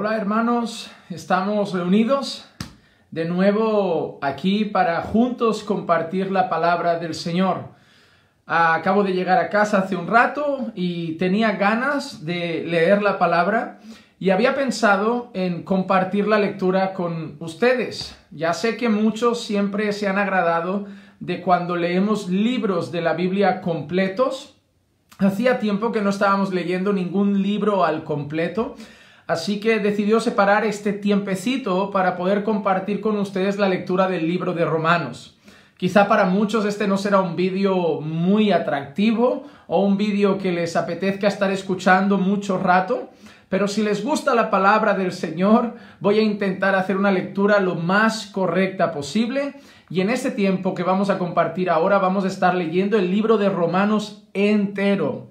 Hola hermanos, estamos reunidos de nuevo aquí para juntos compartir la palabra del Señor. Acabo de llegar a casa hace un rato y tenía ganas de leer la palabra y había pensado en compartir la lectura con ustedes. Ya sé que muchos siempre se han agradado de cuando leemos libros de la Biblia completos. Hacía tiempo que no estábamos leyendo ningún libro al completo. Así que decidió separar este tiempecito para poder compartir con ustedes la lectura del libro de Romanos. Quizá para muchos este no será un vídeo muy atractivo o un vídeo que les apetezca estar escuchando mucho rato, pero si les gusta la palabra del Señor, voy a intentar hacer una lectura lo más correcta posible. Y en este tiempo que vamos a compartir ahora, vamos a estar leyendo el libro de Romanos entero.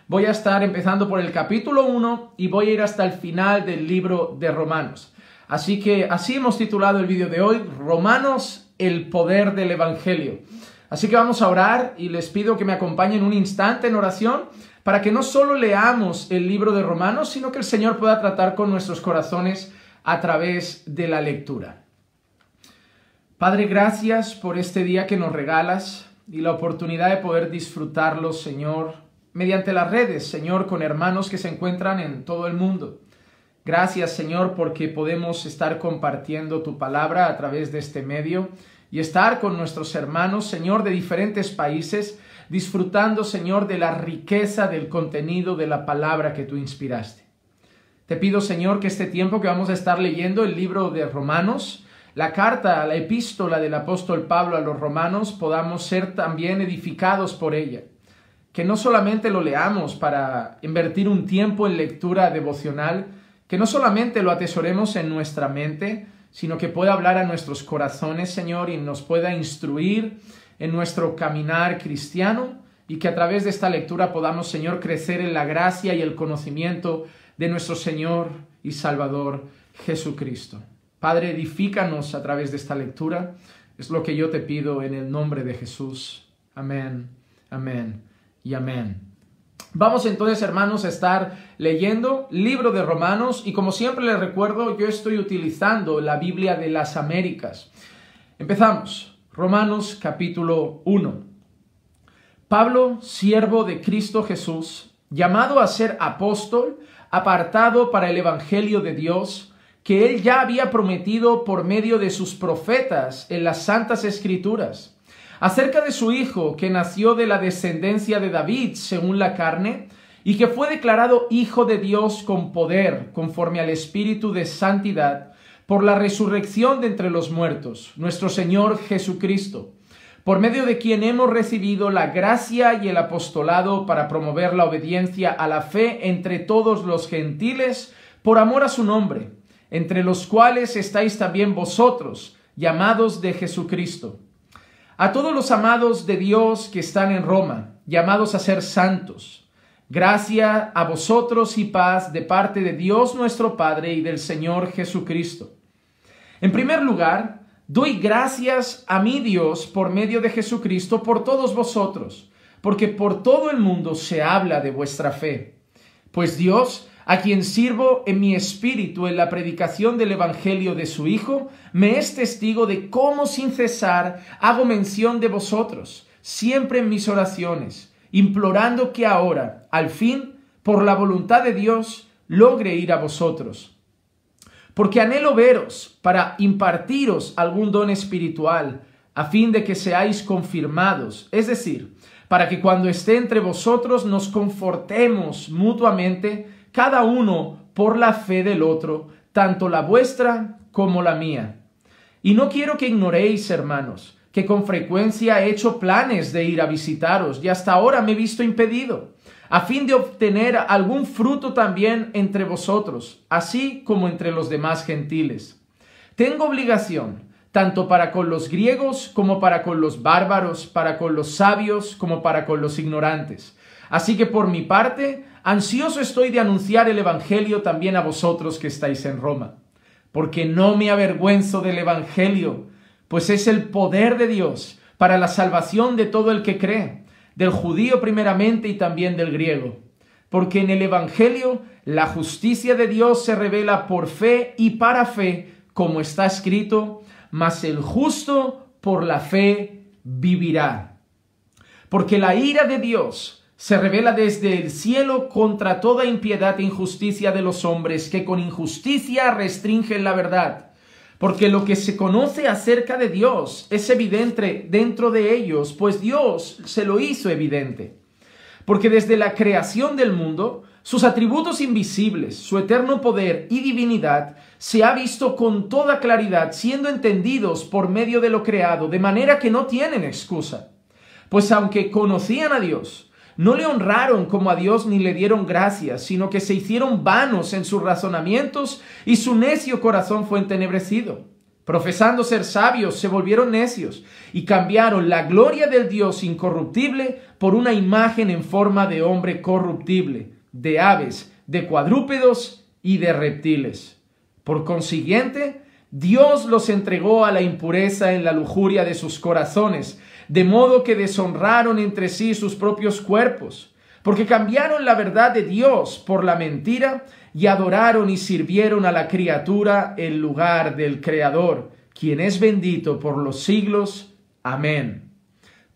Voy a estar empezando por el capítulo 1 y voy a ir hasta el final del libro de Romanos. Así que así hemos titulado el vídeo de hoy, Romanos, el poder del Evangelio. Así que vamos a orar y les pido que me acompañen un instante en oración para que no solo leamos el libro de Romanos, sino que el Señor pueda tratar con nuestros corazones a través de la lectura. Padre, gracias por este día que nos regalas y la oportunidad de poder disfrutarlo, Señor, mediante las redes, Señor, con hermanos que se encuentran en todo el mundo. Gracias, Señor, porque podemos estar compartiendo tu palabra a través de este medio y estar con nuestros hermanos, Señor, de diferentes países, disfrutando, Señor, de la riqueza del contenido de la palabra que tú inspiraste. Te pido, Señor, que este tiempo que vamos a estar leyendo el libro de Romanos, la carta, la epístola del apóstol Pablo a los romanos, podamos ser también edificados por ella. Que no solamente lo leamos para invertir un tiempo en lectura devocional, que no solamente lo atesoremos en nuestra mente, sino que pueda hablar a nuestros corazones, Señor, y nos pueda instruir en nuestro caminar cristiano, y que a través de esta lectura podamos, Señor, crecer en la gracia y el conocimiento de nuestro Señor y Salvador Jesucristo. Padre, edifícanos a través de esta lectura. Es lo que yo te pido en el nombre de Jesús. Amén, amén y amén. Vamos entonces, hermanos, a estar leyendo libro de Romanos y como siempre les recuerdo, yo estoy utilizando la Biblia de las Américas. Empezamos. Romanos capítulo 1. Pablo, siervo de Cristo Jesús, llamado a ser apóstol, apartado para el evangelio de Dios, que él ya había prometido por medio de sus profetas en las Santas Escrituras, acerca de su Hijo, que nació de la descendencia de David según la carne, y que fue declarado Hijo de Dios con poder, conforme al Espíritu de santidad, por la resurrección de entre los muertos, nuestro Señor Jesucristo, por medio de quien hemos recibido la gracia y el apostolado para promover la obediencia a la fe entre todos los gentiles, por amor a su nombre, entre los cuales estáis también vosotros, llamados de Jesucristo. A todos los amados de Dios que están en Roma, llamados a ser santos, gracia a vosotros y paz de parte de Dios nuestro Padre y del Señor Jesucristo. En primer lugar, doy gracias a mi Dios por medio de Jesucristo por todos vosotros, porque por todo el mundo se habla de vuestra fe. Pues Dios, a quien sirvo en mi espíritu en la predicación del Evangelio de su Hijo, me es testigo de cómo sin cesar hago mención de vosotros, siempre en mis oraciones, implorando que ahora, al fin, por la voluntad de Dios, logre ir a vosotros. Porque anhelo veros para impartiros algún don espiritual, a fin de que seáis confirmados, es decir, para que cuando esté entre vosotros nos confortemos mutuamente, cada uno por la fe del otro, tanto la vuestra como la mía. Y no quiero que ignoréis, hermanos, que con frecuencia he hecho planes de ir a visitaros y hasta ahora me he visto impedido, a fin de obtener algún fruto también entre vosotros, así como entre los demás gentiles. Tengo obligación, tanto para con los griegos como para con los bárbaros, para con los sabios como para con los ignorantes. Así que por mi parte, ansioso estoy de anunciar el Evangelio también a vosotros que estáis en Roma, porque no me avergüenzo del Evangelio, pues es el poder de Dios para la salvación de todo el que cree, del judío primeramente y también del griego. porque en el Evangelio la justicia de Dios se revela por fe y para fe, como está escrito, mas el justo por la fe vivirá. Porque la ira de Dios se revela desde el cielo contra toda impiedad e injusticia de los hombres, que con injusticia restringen la verdad. Porque lo que se conoce acerca de Dios es evidente dentro de ellos, pues Dios se lo hizo evidente. Porque desde la creación del mundo, sus atributos invisibles, su eterno poder y divinidad, se ha visto con toda claridad, siendo entendidos por medio de lo creado, de manera que no tienen excusa. Pues aunque conocían a Dios, no le honraron como a Dios ni le dieron gracias, sino que se hicieron vanos en sus razonamientos y su necio corazón fue entenebrecido. Profesando ser sabios, se volvieron necios y cambiaron la gloria del Dios incorruptible por una imagen en forma de hombre corruptible, de aves, de cuadrúpedos y de reptiles. Por consiguiente, Dios los entregó a la impureza en la lujuria de sus corazones, de modo que deshonraron entre sí sus propios cuerpos, porque cambiaron la verdad de Dios por la mentira y adoraron y sirvieron a la criatura en lugar del Creador, quien es bendito por los siglos. Amén.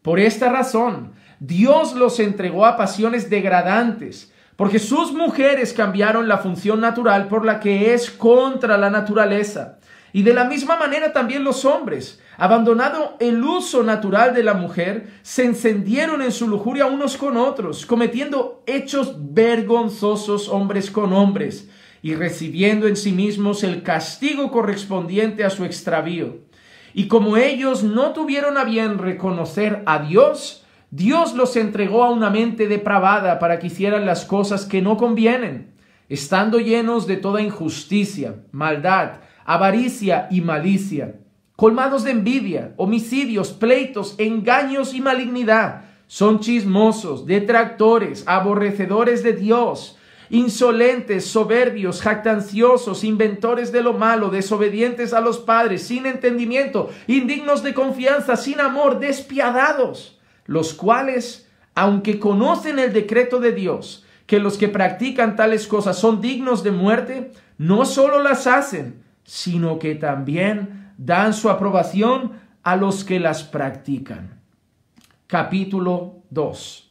Por esta razón, Dios los entregó a pasiones degradantes, porque sus mujeres cambiaron la función natural por la que es contra la naturaleza. Y de la misma manera también los hombres, abandonado el uso natural de la mujer, se encendieron en su lujuria unos con otros, cometiendo hechos vergonzosos hombres con hombres, y recibiendo en sí mismos el castigo correspondiente a su extravío. Y como ellos no tuvieron a bien reconocer a Dios, Dios los entregó a una mente depravada para que hicieran las cosas que no convienen, estando llenos de toda injusticia, maldad, avaricia y malicia, colmados de envidia, homicidios, pleitos, engaños y malignidad. Son chismosos, detractores, aborrecedores de Dios, insolentes, soberbios, jactanciosos, inventores de lo malo, desobedientes a los padres, sin entendimiento, indignos de confianza, sin amor, despiadados, los cuales, aunque conocen el decreto de Dios, que los que practican tales cosas son dignos de muerte, no solo las hacen, sino que también dan su aprobación a los que las practican. Capítulo 2.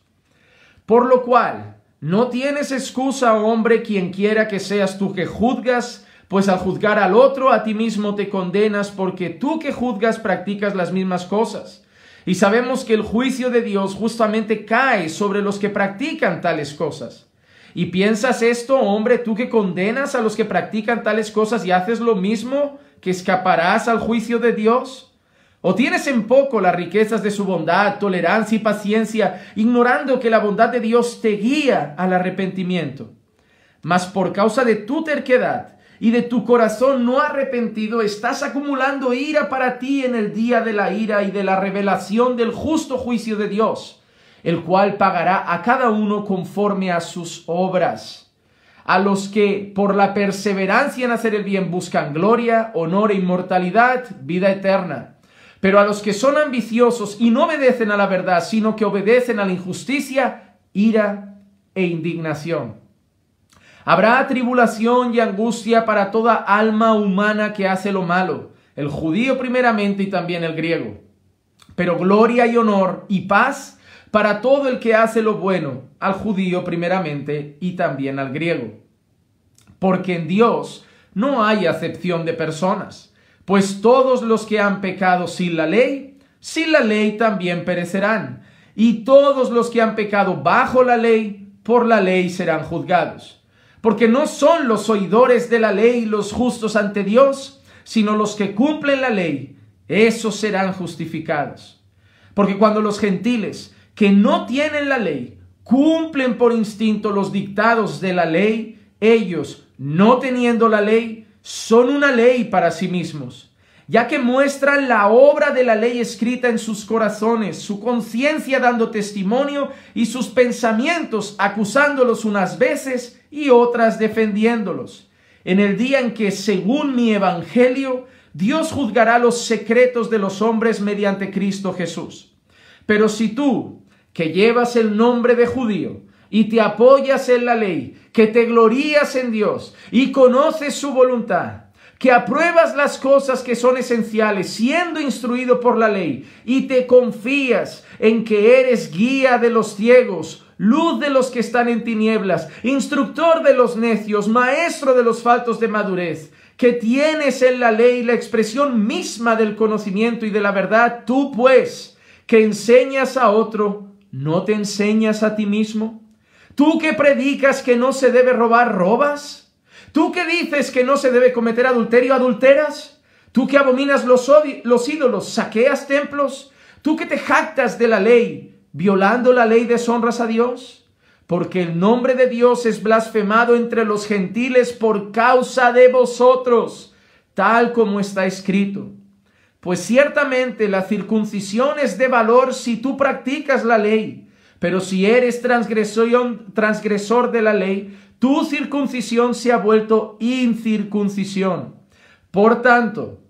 Por lo cual, no tienes excusa, hombre, quien quiera que seas tú que juzgas, pues al juzgar al otro, a ti mismo te condenas, porque tú que juzgas practicas las mismas cosas. Y sabemos que el juicio de Dios justamente cae sobre los que practican tales cosas. ¿Y piensas esto, hombre, tú que condenas a los que practican tales cosas y haces lo mismo, que escaparás al juicio de Dios? ¿O tienes en poco las riquezas de su bondad, tolerancia y paciencia, ignorando que la bondad de Dios te guía al arrepentimiento? Mas por causa de tu terquedad y de tu corazón no arrepentido, estás acumulando ira para ti en el día de la ira y de la revelación del justo juicio de Dios, el cual pagará a cada uno conforme a sus obras. A los que por la perseverancia en hacer el bien buscan gloria, honor e inmortalidad, vida eterna. Pero a los que son ambiciosos y no obedecen a la verdad, sino que obedecen a la injusticia, ira e indignación. Habrá tribulación y angustia para toda alma humana que hace lo malo, el judío primeramente y también el griego. Pero gloria y honor y paz para todo el que hace lo bueno, al judío primeramente y también al griego. Porque en Dios no hay acepción de personas, pues todos los que han pecado sin la ley también perecerán, y todos los que han pecado bajo la ley, por la ley serán juzgados. Porque no son los oidores de la ley los justos ante Dios, sino los que cumplen la ley, esos serán justificados. Porque cuando los gentiles que no tienen la ley cumplen por instinto los dictados de la ley, ellos, no teniendo la ley, son una ley para sí mismos, ya que muestran la obra de la ley escrita en sus corazones, su conciencia dando testimonio y sus pensamientos acusándolos unas veces y otras defendiéndolos. En el día en que, según mi evangelio, Dios juzgará los secretos de los hombres mediante Cristo Jesús. Pero si tú, que llevas el nombre de judío, y te apoyas en la ley, que te glorías en Dios y conoces su voluntad, que apruebas las cosas que son esenciales, siendo instruido por la ley, y te confías en que eres guía de los ciegos, luz de los que están en tinieblas, instructor de los necios, maestro de los faltos de madurez, que tienes en la ley la expresión misma del conocimiento y de la verdad, tú pues, que enseñas a otro, ¿no te enseñas a ti mismo? ¿Tú que predicas que no se debe robar, robas? ¿Tú que dices que no se debe cometer adulterio, adulteras? ¿Tú que abominas los ídolos, saqueas templos? ¿Tú que te jactas de la ley, violando la ley deshonras a Dios? Porque el nombre de Dios es blasfemado entre los gentiles por causa de vosotros, tal como está escrito. Pues ciertamente la circuncisión es de valor si tú practicas la ley, pero si eres transgresor de la ley, tu circuncisión se ha vuelto incircuncisión. Por tanto,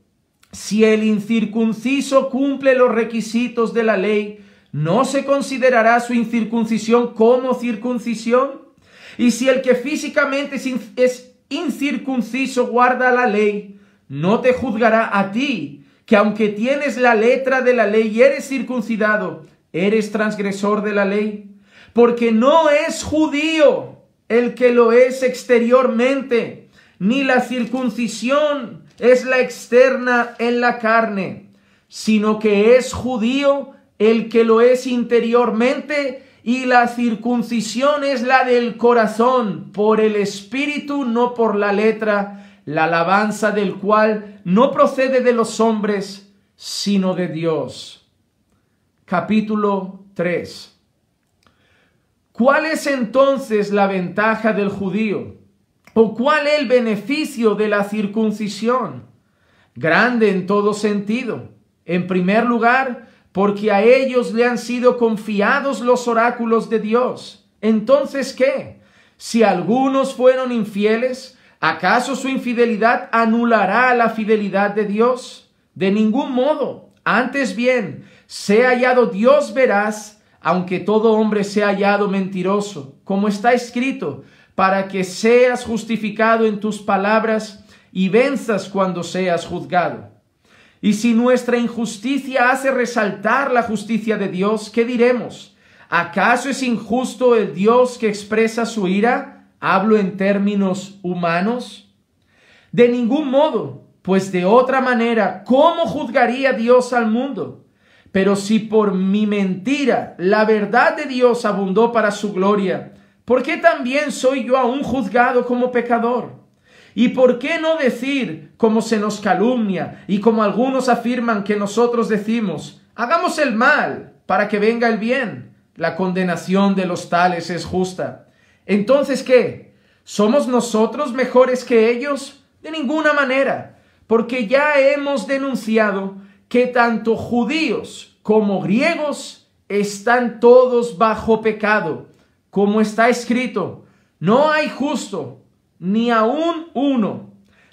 si el incircunciso cumple los requisitos de la ley, ¿no se considerará su incircuncisión como circuncisión? Y si el que físicamente es incircunciso guarda la ley, ¿no te juzgará a ti, que aunque tienes la letra de la ley y eres circuncidado, eres transgresor de la ley? Porque no es judío el que lo es exteriormente, ni la circuncisión es la externa en la carne, sino que es judío el que lo es interiormente, y la circuncisión es la del corazón, por el espíritu, no por la letra, la alabanza del cual no procede de los hombres, sino de Dios. Capítulo 3. ¿Cuál es entonces la ventaja del judío? ¿O cuál el beneficio de la circuncisión? Grande en todo sentido. En primer lugar, porque a ellos le han sido confiados los oráculos de Dios. Entonces, ¿qué? Si algunos fueron infieles, ¿acaso su infidelidad anulará la fidelidad de Dios? De ningún modo. Antes bien, sea hallado Dios veraz, aunque todo hombre sea hallado mentiroso, como está escrito, para que seas justificado en tus palabras y venzas cuando seas juzgado. Y si nuestra injusticia hace resaltar la justicia de Dios, ¿qué diremos? ¿Acaso es injusto el Dios que expresa su ira? ¿Hablo en términos humanos? De ningún modo, pues de otra manera, ¿cómo juzgaría Dios al mundo? Pero si por mi mentira la verdad de Dios abundó para su gloria, ¿por qué también soy yo aún juzgado como pecador? ¿Y por qué no decir, como se nos calumnia y como algunos afirman que nosotros decimos, hagamos el mal para que venga el bien? La condenación de los tales es justa. Entonces, ¿qué? ¿Somos nosotros mejores que ellos? De ninguna manera, porque ya hemos denunciado que tanto judíos como griegos están todos bajo pecado, como está escrito, no hay justo, ni aun uno.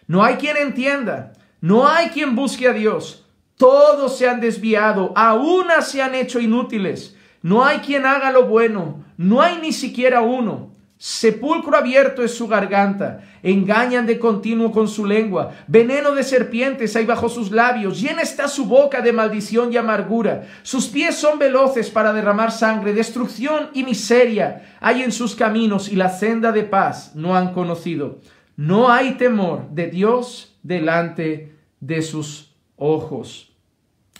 No hay quien entienda, no hay quien busque a Dios. Todos se han desviado, a una se han hecho inútiles. No hay quien haga lo bueno, no hay ni siquiera uno. Sepulcro abierto es su garganta, engañan de continuo con su lengua, veneno de serpientes hay bajo sus labios, llena está su boca de maldición y amargura, sus pies son veloces para derramar sangre, destrucción y miseria hay en sus caminos, y la senda de paz no han conocido. No hay temor de Dios delante de sus ojos.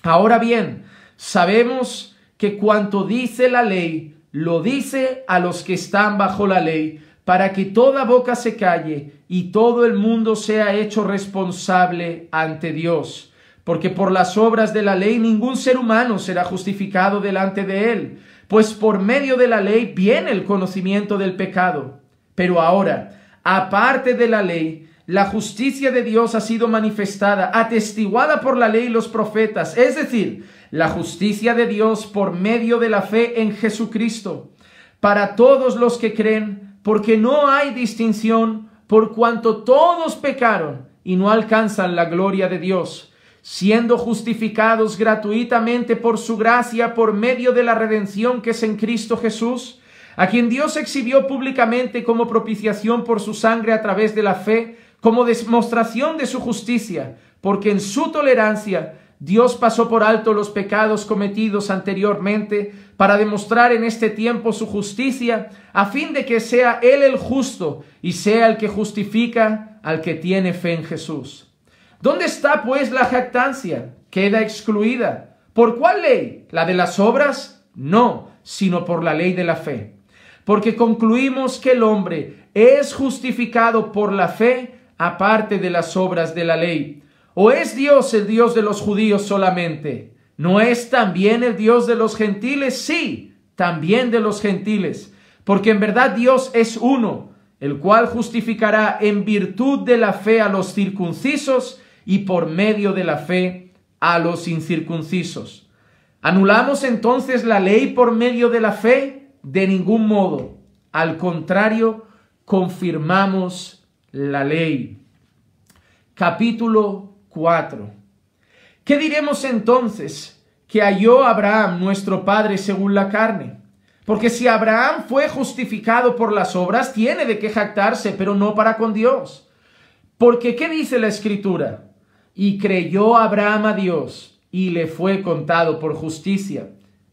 Ahora bien, sabemos que cuanto dice la ley, lo dice a los que están bajo la ley, para que toda boca se calle y todo el mundo sea hecho responsable ante Dios. Porque por las obras de la ley ningún ser humano será justificado delante de él, pues por medio de la ley viene el conocimiento del pecado. Pero ahora, aparte de la ley, la justicia de Dios ha sido manifestada, atestiguada por la ley y los profetas, es decir, la justicia de Dios por medio de la fe en Jesucristo, para todos los que creen, porque no hay distinción, por cuanto todos pecaron y no alcanzan la gloria de Dios, siendo justificados gratuitamente por su gracia, por medio de la redención que es en Cristo Jesús, a quien Dios exhibió públicamente como propiciación por su sangre a través de la fe, como demostración de su justicia, porque en su tolerancia Dios pasó por alto los pecados cometidos anteriormente para demostrar en este tiempo su justicia, a fin de que sea Él el justo y sea el que justifica al que tiene fe en Jesús. ¿Dónde está pues la jactancia? Queda excluida. ¿Por cuál ley? ¿La de las obras? No, sino por la ley de la fe. Porque concluimos que el hombre es justificado por la fe aparte de las obras de la ley. ¿O es Dios el Dios de los judíos solamente? ¿No es también el Dios de los gentiles? Sí, también de los gentiles. Porque en verdad Dios es uno, el cual justificará en virtud de la fe a los circuncisos y por medio de la fe a los incircuncisos. ¿Anulamos entonces la ley por medio de la fe? De ningún modo. Al contrario, confirmamos la ley. Capítulo 4. ¿Qué diremos entonces que halló Abraham nuestro padre según la carne? Porque si Abraham fue justificado por las obras, tiene de qué jactarse, pero no para con Dios. Porque ¿qué dice la Escritura? Y creyó Abraham a Dios, y le fue contado por justicia.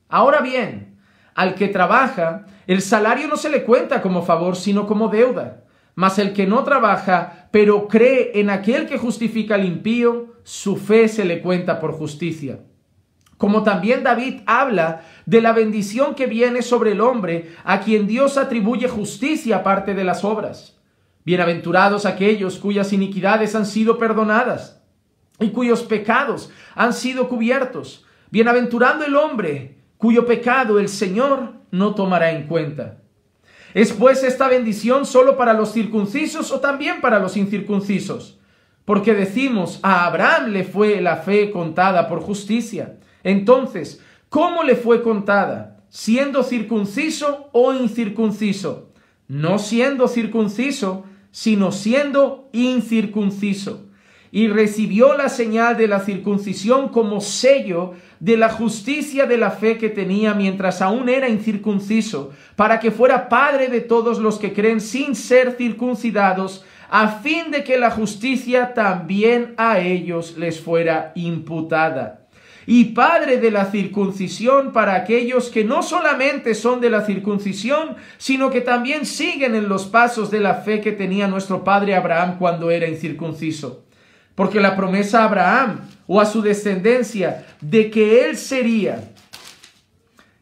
Ahora bien, al que trabaja, el salario no se le cuenta como favor, sino como deuda. Mas el que no trabaja, pero cree en aquel que justifica al impío, su fe se le cuenta por justicia. Como también David habla de la bendición que viene sobre el hombre, a quien Dios atribuye justicia aparte de las obras. Bienaventurados aquellos cuyas iniquidades han sido perdonadas y cuyos pecados han sido cubiertos. Bienaventurado el hombre cuyo pecado el Señor no tomará en cuenta. ¿Es pues esta bendición solo para los circuncisos o también para los incircuncisos? Porque decimos, a Abraham le fue la fe contada por justicia. Entonces, ¿cómo le fue contada? ¿Siendo circunciso o incircunciso? No siendo circunciso, sino siendo incircunciso. Y recibió la señal de la circuncisión como sello de la justicia de la fe que tenía mientras aún era incircunciso, para que fuera padre de todos los que creen sin ser circuncidados, a fin de que la justicia también a ellos les fuera imputada. Y padre de la circuncisión para aquellos que no solamente son de la circuncisión, sino que también siguen en los pasos de la fe que tenía nuestro padre Abraham cuando era incircunciso. Porque la promesa a Abraham o a su descendencia de que él sería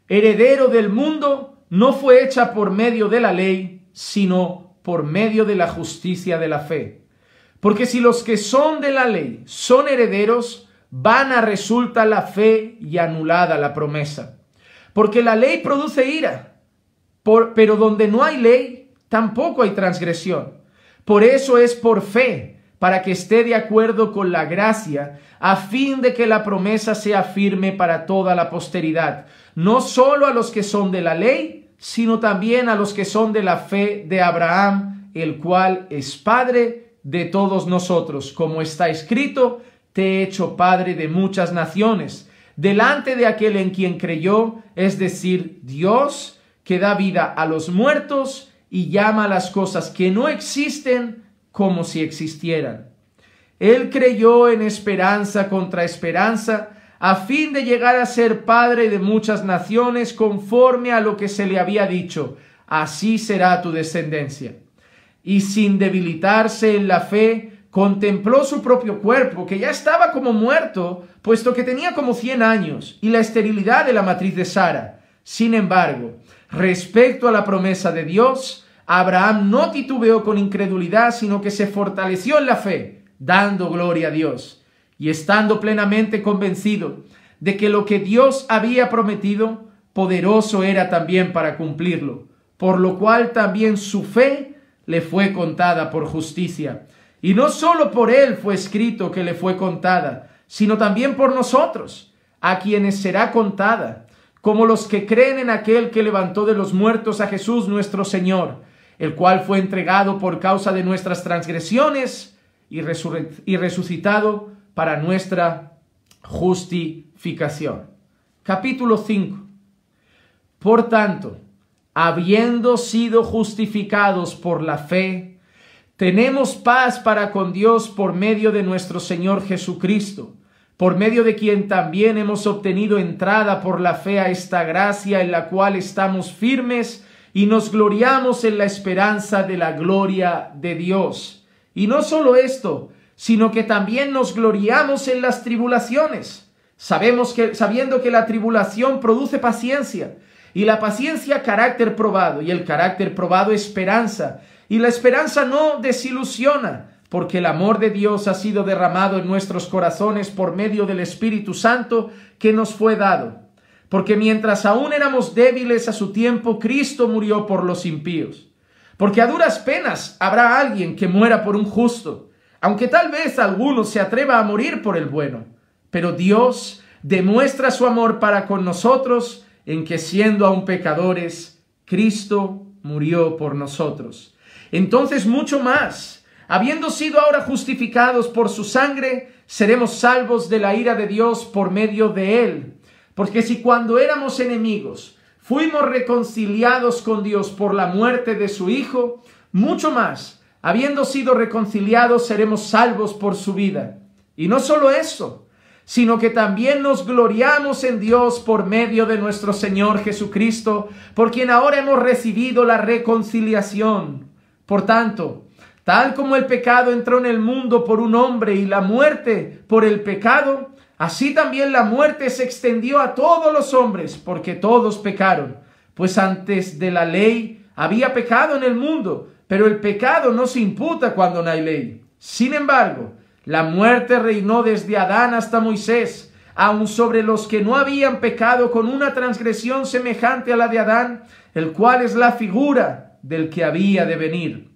heredero del mundo no fue hecha por medio de la ley, sino por medio de la justicia de la fe. Porque si los que son de la ley son herederos, vana resulta la fe y anulada la promesa. Porque la ley produce ira, pero donde no hay ley, tampoco hay transgresión. Por eso es por fe, para que esté de acuerdo con la gracia, a fin de que la promesa sea firme para toda la posteridad, no solo a los que son de la ley, sino también a los que son de la fe de Abraham, el cual es Padre de todos nosotros, como está escrito, te he hecho Padre de muchas naciones, delante de aquel en quien creyó, es decir, Dios, que da vida a los muertos y llama a las cosas que no existen como si existieran. Él creyó en esperanza contra esperanza, a fin de llegar a ser padre de muchas naciones, conforme a lo que se le había dicho, así será tu descendencia. Y sin debilitarse en la fe, contempló su propio cuerpo, que ya estaba como muerto, puesto que tenía como 100 años, y la esterilidad de la matriz de Sara. Sin embargo, respecto a la promesa de Dios, Abraham no titubeó con incredulidad, sino que se fortaleció en la fe, dando gloria a Dios, y estando plenamente convencido de que lo que Dios había prometido, poderoso era también para cumplirlo, por lo cual también su fe le fue contada por justicia. Y no solo por él fue escrito que le fue contada, sino también por nosotros, a quienes será contada, como los que creen en aquel que levantó de los muertos a Jesús nuestro Señor, el cual fue entregado por causa de nuestras transgresiones y resucitado para nuestra justificación. Capítulo 5. Por tanto, habiendo sido justificados por la fe, tenemos paz para con Dios por medio de nuestro Señor Jesucristo, por medio de quien también hemos obtenido entrada por la fe a esta gracia en la cual estamos firmes y nos gloriamos en la esperanza de la gloria de Dios. Y no solo esto, sino que también nos gloriamos en las tribulaciones, sabiendo que la tribulación produce paciencia, y la paciencia carácter probado, y el carácter probado esperanza, y la esperanza no desilusiona, porque el amor de Dios ha sido derramado en nuestros corazones por medio del Espíritu Santo que nos fue dado. Porque mientras aún éramos débiles a su tiempo, Cristo murió por los impíos. Porque a duras penas habrá alguien que muera por un justo, aunque tal vez alguno se atreva a morir por el bueno. Pero Dios demuestra su amor para con nosotros en que siendo aún pecadores, Cristo murió por nosotros. Entonces mucho más, habiendo sido ahora justificados por su sangre, seremos salvos de la ira de Dios por medio de él. Porque si cuando éramos enemigos fuimos reconciliados con Dios por la muerte de su Hijo, mucho más, habiendo sido reconciliados, seremos salvos por su vida. Y no solo eso, sino que también nos gloriamos en Dios por medio de nuestro Señor Jesucristo, por quien ahora hemos recibido la reconciliación. Por tanto, tal como el pecado entró en el mundo por un hombre y la muerte por el pecado, así también la muerte se extendió a todos los hombres, porque todos pecaron. Pues antes de la ley había pecado en el mundo, pero el pecado no se imputa cuando no hay ley. Sin embargo, la muerte reinó desde Adán hasta Moisés, aun sobre los que no habían pecado con una transgresión semejante a la de Adán, el cual es la figura del que había de venir.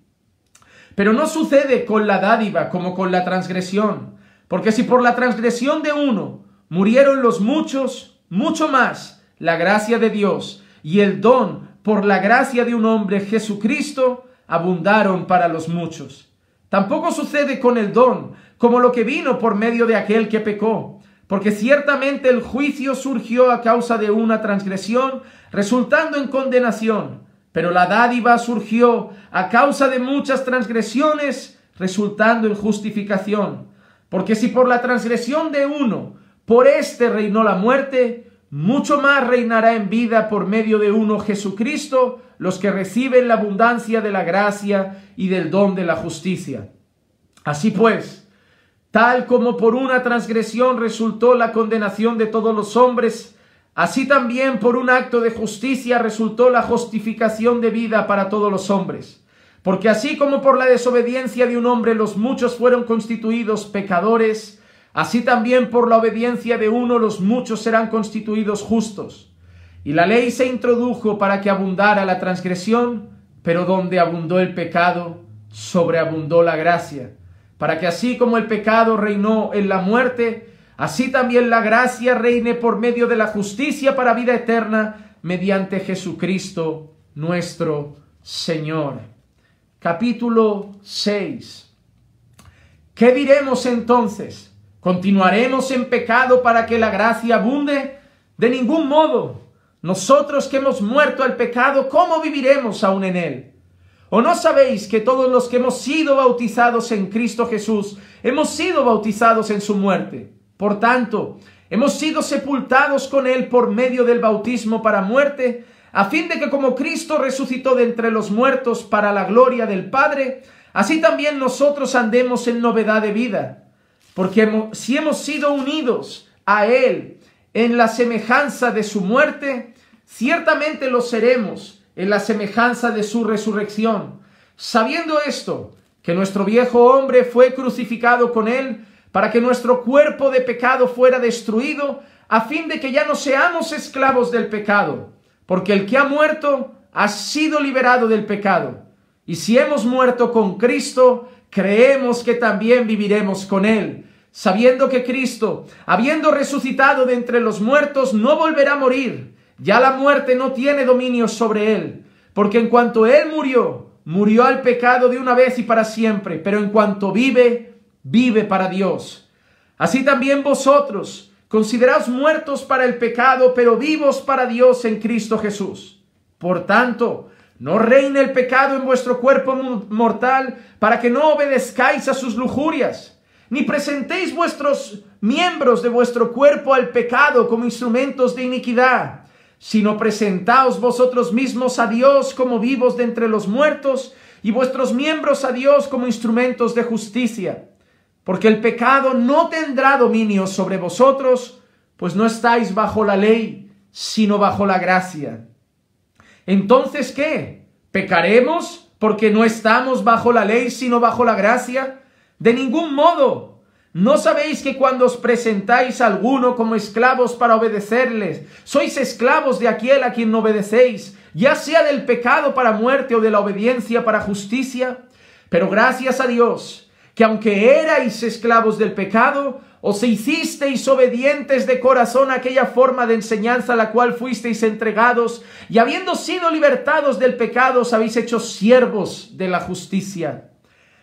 Pero no sucede con la dádiva como con la transgresión, porque si por la transgresión de uno murieron los muchos, mucho más la gracia de Dios y el don por la gracia de un hombre, Jesucristo, abundaron para los muchos. Tampoco sucede con el don, como lo que vino por medio de aquel que pecó, porque ciertamente el juicio surgió a causa de una transgresión, resultando en condenación, pero la dádiva surgió a causa de muchas transgresiones, resultando en justificación. Porque si por la transgresión de uno, por éste reinó la muerte, mucho más reinará en vida por medio de uno, Jesucristo, los que reciben la abundancia de la gracia y del don de la justicia. Así pues, tal como por una transgresión resultó la condenación de todos los hombres, así también por un acto de justicia resultó la justificación de vida para todos los hombres. Porque así como por la desobediencia de un hombre los muchos fueron constituidos pecadores, así también por la obediencia de uno los muchos serán constituidos justos. Y la ley se introdujo para que abundara la transgresión, pero donde abundó el pecado, sobreabundó la gracia. Para que así como el pecado reinó en la muerte, así también la gracia reine por medio de la justicia para vida eterna, mediante Jesucristo nuestro Señor. Capítulo 6. ¿Qué diremos entonces? ¿Continuaremos en pecado para que la gracia abunde? De ningún modo. Nosotros que hemos muerto al pecado, ¿cómo viviremos aún en él? ¿O no sabéis que todos los que hemos sido bautizados en Cristo Jesús, hemos sido bautizados en su muerte? Por tanto, hemos sido sepultados con él por medio del bautismo para muerte, a fin de que como Cristo resucitó de entre los muertos para la gloria del Padre, así también nosotros andemos en novedad de vida. Porque si hemos sido unidos a él en la semejanza de su muerte, ciertamente lo seremos en la semejanza de su resurrección. Sabiendo esto, que nuestro viejo hombre fue crucificado con él, para que nuestro cuerpo de pecado fuera destruido, a fin de que ya no seamos esclavos del pecado. Porque el que ha muerto ha sido liberado del pecado. Y si hemos muerto con Cristo, creemos que también viviremos con él, sabiendo que Cristo, habiendo resucitado de entre los muertos, no volverá a morir. Ya la muerte no tiene dominio sobre él, porque en cuanto él murió, murió al pecado de una vez y para siempre, pero en cuanto vive, vive para Dios. Así también vosotros, consideraos muertos para el pecado, pero vivos para Dios en Cristo Jesús. Por tanto, no reine el pecado en vuestro cuerpo mortal, para que no obedezcáis a sus lujurias, ni presentéis vuestros miembros de vuestro cuerpo al pecado como instrumentos de iniquidad, sino presentaos vosotros mismos a Dios como vivos de entre los muertos, y vuestros miembros a Dios como instrumentos de justicia. Porque el pecado no tendrá dominio sobre vosotros, pues no estáis bajo la ley, sino bajo la gracia. Entonces, ¿qué? ¿Pecaremos porque no estamos bajo la ley, sino bajo la gracia? De ningún modo. ¿No sabéis que cuando os presentáis a alguno como esclavos para obedecerles, sois esclavos de aquel a quien no obedecéis, ya sea del pecado para muerte o de la obediencia para justicia? Pero gracias a Dios, que aunque erais esclavos del pecado, os hicisteis obedientes de corazón a aquella forma de enseñanza a la cual fuisteis entregados, y habiendo sido libertados del pecado, os habéis hecho siervos de la justicia.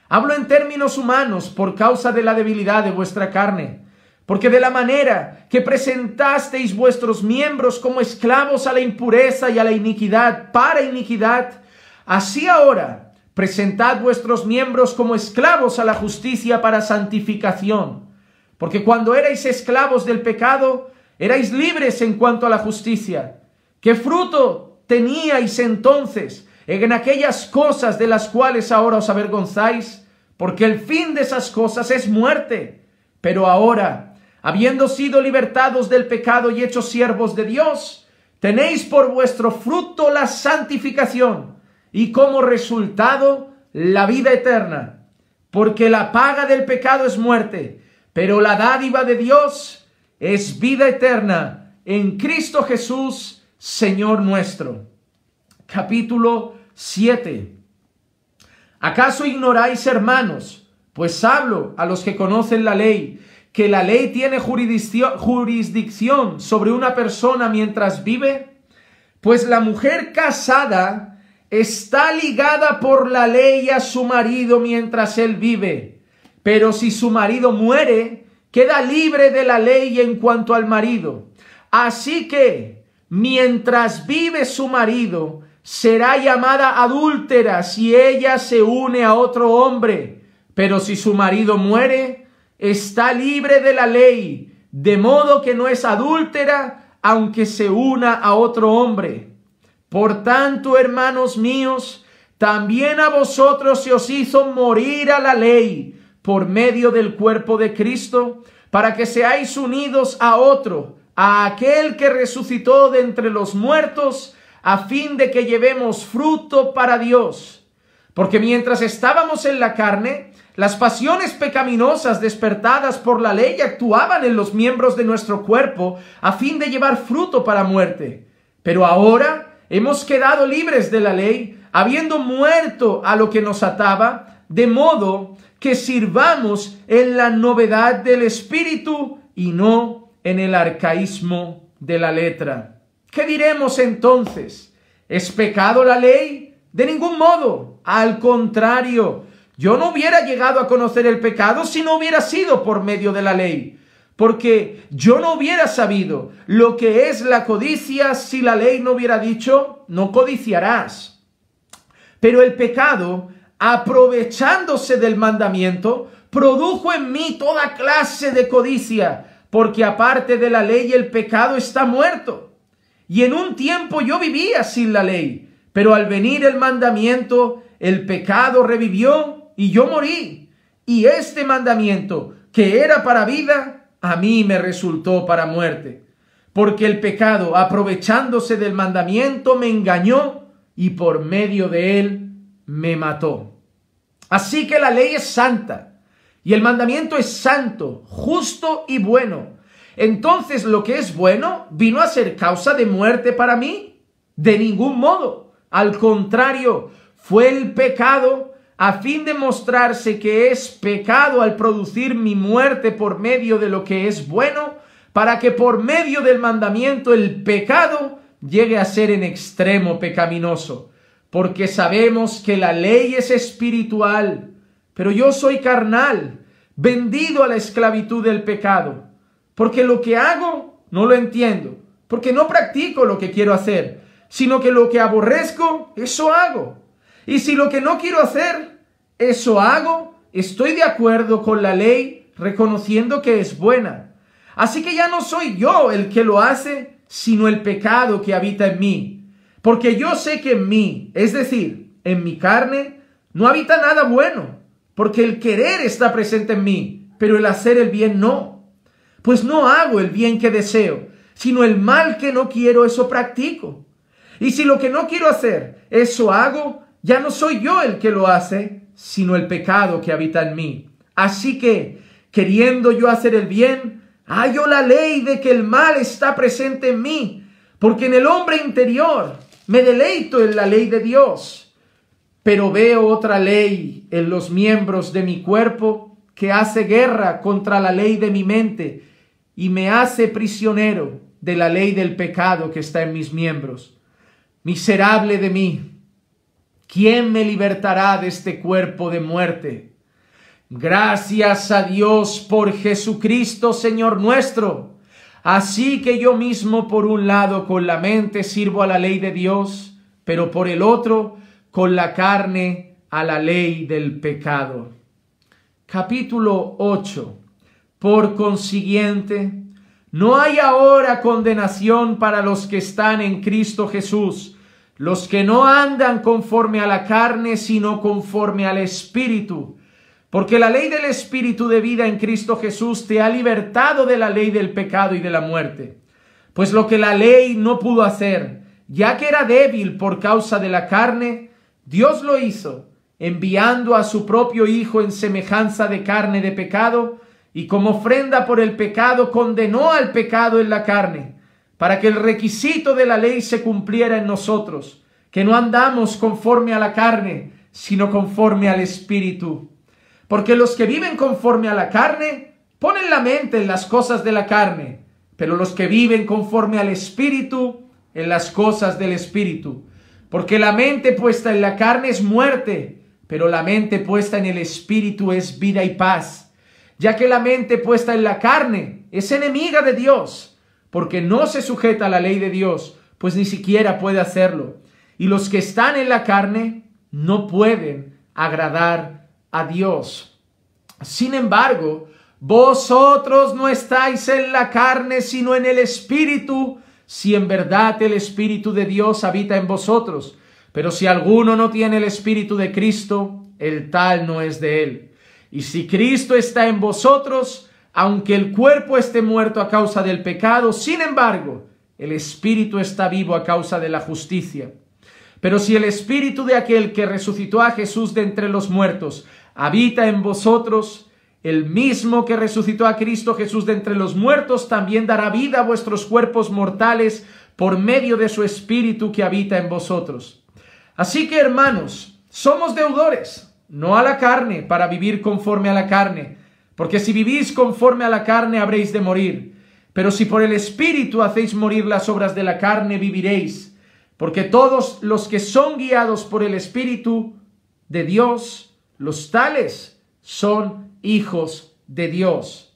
Hablo en términos humanos por causa de la debilidad de vuestra carne, porque de la manera que presentasteis vuestros miembros como esclavos a la impureza y a la iniquidad para iniquidad, así ahora presentad vuestros miembros como esclavos a la justicia para santificación. Porque cuando erais esclavos del pecado, erais libres en cuanto a la justicia. ¿Qué fruto teníais entonces en aquellas cosas de las cuales ahora os avergonzáis? Porque el fin de esas cosas es muerte. Pero ahora, habiendo sido libertados del pecado y hechos siervos de Dios, tenéis por vuestro fruto la santificación y como resultado la vida eterna. Porque la paga del pecado es muerte, pero la dádiva de Dios es vida eterna en Cristo Jesús, Señor nuestro. Capítulo 7. ¿Acaso ignoráis, hermanos? Pues hablo a los que conocen la ley, que la ley tiene jurisdicción sobre una persona mientras vive. Pues la mujer casada está ligada por la ley a su marido mientras él vive. Pero si su marido muere, queda libre de la ley en cuanto al marido. Así que, mientras vive su marido, será llamada adúltera si ella se une a otro hombre. Pero si su marido muere, está libre de la ley, de modo que no es adúltera, aunque se una a otro hombre. Por tanto, hermanos míos, también a vosotros se os hizo morir a la ley por medio del cuerpo de Cristo, para que seáis unidos a otro, a aquel que resucitó de entre los muertos, a fin de que llevemos fruto para Dios. Porque mientras estábamos en la carne, las pasiones pecaminosas despertadas por la ley actuaban en los miembros de nuestro cuerpo, a fin de llevar fruto para muerte. Pero ahora hemos quedado libres de la ley, habiendo muerto a lo que nos ataba, de modo que sirvamos en la novedad del espíritu y no en el arcaísmo de la letra. ¿Qué diremos entonces? ¿Es pecado la ley? De ningún modo. Al contrario, yo no hubiera llegado a conocer el pecado si no hubiera sido por medio de la ley. Porque yo no hubiera sabido lo que es la codicia si la ley no hubiera dicho, no codiciarás. Pero el pecado, aprovechándose del mandamiento, produjo en mí toda clase de codicia, porque aparte de la ley el pecado está muerto. Y en un tiempo yo vivía sin la ley, pero al venir el mandamiento, el pecado revivió y yo morí. Y este mandamiento, que era para vida, a mí me resultó para muerte. Porque el pecado, aprovechándose del mandamiento, me engañó y por medio de él me mató. Así que la ley es santa y el mandamiento es santo, justo y bueno. Entonces, ¿lo que es bueno vino a ser causa de muerte para mí? De ningún modo. Al contrario, fue el pecado, a fin de mostrarse que es pecado al producir mi muerte por medio de lo que es bueno, para que por medio del mandamiento el pecado llegue a ser en extremo pecaminoso. Porque sabemos que la ley es espiritual, pero yo soy carnal, vendido a la esclavitud del pecado. Porque lo que hago no lo entiendo, porque no practico lo que quiero hacer, sino que lo que aborrezco, eso hago. Y si lo que no quiero hacer, eso hago, estoy de acuerdo con la ley, reconociendo que es buena. Así que ya no soy yo el que lo hace, sino el pecado que habita en mí. Porque yo sé que en mí, es decir, en mi carne, no habita nada bueno, porque el querer está presente en mí, pero el hacer el bien no. Pues no hago el bien que deseo, sino el mal que no quiero, eso practico. Y si lo que no quiero hacer, eso hago, ya no soy yo el que lo hace, sino el pecado que habita en mí. Así que, queriendo yo hacer el bien, hallo la ley de que el mal está presente en mí, porque en el hombre interior me deleito en la ley de Dios. Pero veo otra ley en los miembros de mi cuerpo que hace guerra contra la ley de mi mente y me hace prisionero de la ley del pecado que está en mis miembros. Miserable de mí, ¿quién me libertará de este cuerpo de muerte? Gracias a Dios por Jesucristo, Señor nuestro. Así que yo mismo, por un lado, con la mente sirvo a la ley de Dios, pero por el otro, con la carne, a la ley del pecado. Capítulo 8. Por consiguiente, no hay ahora condenación para los que están en Cristo Jesús, los que no andan conforme a la carne, sino conforme al Espíritu. Porque la ley del Espíritu de vida en Cristo Jesús te ha libertado de la ley del pecado y de la muerte. Pues lo que la ley no pudo hacer, ya que era débil por causa de la carne, Dios lo hizo, enviando a su propio Hijo en semejanza de carne de pecado, y como ofrenda por el pecado condenó al pecado en la carne, para que el requisito de la ley se cumpliera en nosotros, que no andamos conforme a la carne, sino conforme al Espíritu. Porque los que viven conforme a la carne ponen la mente en las cosas de la carne, pero los que viven conforme al Espíritu, en las cosas del Espíritu. Porque la mente puesta en la carne es muerte, pero la mente puesta en el Espíritu es vida y paz. Ya que la mente puesta en la carne es enemiga de Dios, porque no se sujeta a la ley de Dios, pues ni siquiera puede hacerlo. Y los que están en la carne no pueden agradar a Dios. Sin embargo, vosotros no estáis en la carne, sino en el Espíritu, si en verdad el Espíritu de Dios habita en vosotros. Pero si alguno no tiene el Espíritu de Cristo, el tal no es de él. Y si Cristo está en vosotros, aunque el cuerpo esté muerto a causa del pecado, sin embargo, el Espíritu está vivo a causa de la justicia. Pero si el Espíritu de aquel que resucitó a Jesús de entre los muertos habita en vosotros, el mismo que resucitó a Cristo Jesús de entre los muertos también dará vida a vuestros cuerpos mortales por medio de su Espíritu que habita en vosotros. Así que, hermanos, somos deudores, no a la carne, para vivir conforme a la carne, porque si vivís conforme a la carne habréis de morir. Pero si por el Espíritu hacéis morir las obras de la carne, viviréis. Porque todos los que son guiados por el Espíritu de Dios, los tales son hijos de Dios.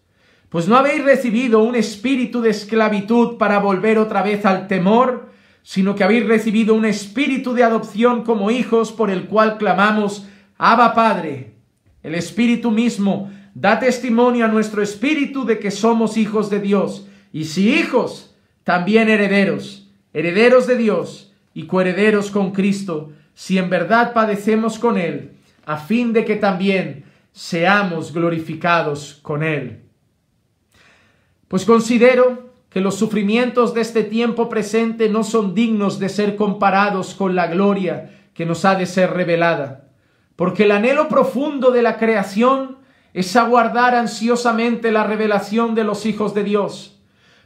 Pues no habéis recibido un espíritu de esclavitud para volver otra vez al temor, sino que habéis recibido un espíritu de adopción como hijos, por el cual clamamos, Abba Padre. El Espíritu mismo da testimonio a nuestro espíritu de que somos hijos de Dios, y si hijos, también herederos, herederos de Dios y coherederos con Cristo, si en verdad padecemos con Él, a fin de que también seamos glorificados con Él. Pues considero que los sufrimientos de este tiempo presente no son dignos de ser comparados con la gloria que nos ha de ser revelada, porque el anhelo profundo de la creación es aguardar ansiosamente la revelación de los hijos de Dios,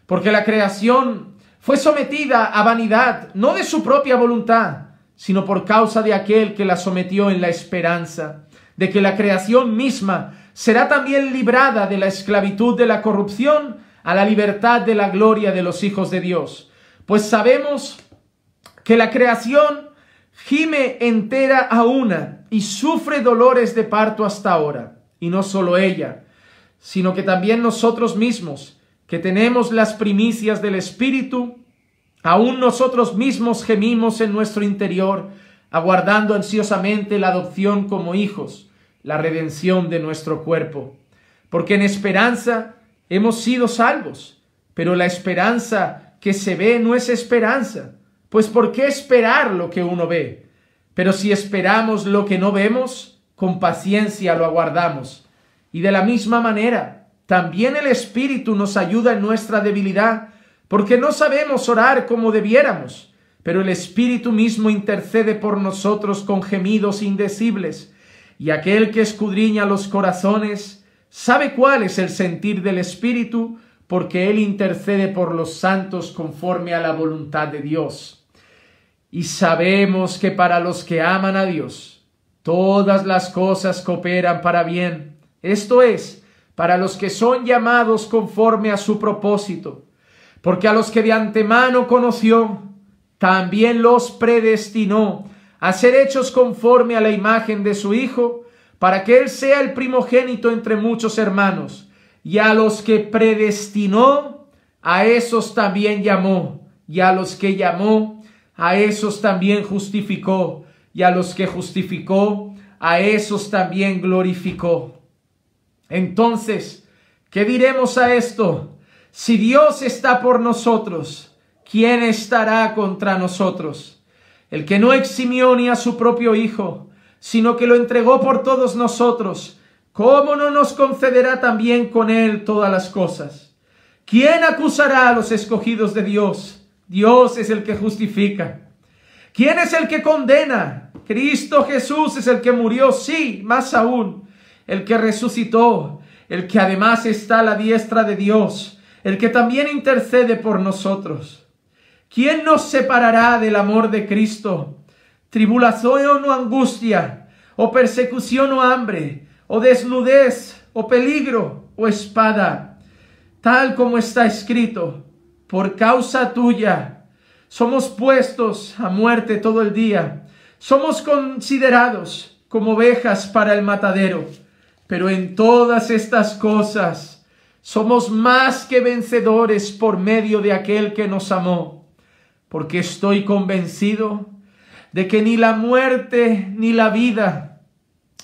porque la creación fue sometida a vanidad, no de su propia voluntad, sino por causa de aquel que la sometió, en la esperanza de que la creación misma será también librada de la esclavitud de la corrupción a la libertad de la gloria de los hijos de Dios. Pues sabemos que la creación gime entera a una y sufre dolores de parto hasta ahora. Y no solo ella, sino que también nosotros mismos, que tenemos las primicias del Espíritu, Aún nosotros mismos gemimos en nuestro interior, aguardando ansiosamente la adopción como hijos, la redención de nuestro cuerpo. Porque en esperanza hemos sido salvos, pero la esperanza que se ve no es esperanza. Pues ¿por qué esperar lo que uno ve? Pero si esperamos lo que no vemos, con paciencia lo aguardamos. Y de la misma manera, también el Espíritu nos ayuda en nuestra debilidad, porque no sabemos orar como debiéramos, pero el Espíritu mismo intercede por nosotros con gemidos indecibles. Y aquel que escudriña los corazones sabe cuál es el sentir del Espíritu, porque Él intercede por los santos conforme a la voluntad de Dios. Y sabemos que para los que aman a Dios, todas las cosas cooperan para bien. Esto es, para los que son llamados conforme a su propósito. Porque a los que de antemano conoció, también los predestinó a ser hechos conforme a la imagen de su Hijo, para que Él sea el primogénito entre muchos hermanos. Y a los que predestinó, a esos también llamó. Y a los que llamó, a esos también justificó. Y a los que justificó, a esos también glorificó. Entonces, ¿qué diremos a esto? Si Dios está por nosotros, ¿quién estará contra nosotros? El que no eximió ni a su propio Hijo, sino que lo entregó por todos nosotros, ¿cómo no nos concederá también con Él todas las cosas? ¿Quién acusará a los escogidos de Dios? Dios es el que justifica. ¿Quién es el que condena? Cristo Jesús es el que murió, sí, más aún, el que resucitó, el que además está a la diestra de Dios, el que también intercede por nosotros. ¿Quién nos separará del amor de Cristo? ¿Tribulación o angustia, o persecución o hambre, o desnudez, o peligro, o espada? Tal como está escrito, por causa tuya somos puestos a muerte todo el día. Somos considerados como ovejas para el matadero. Pero en todas estas cosas somos más que vencedores por medio de aquel que nos amó. Porque estoy convencido de que ni la muerte ni la vida,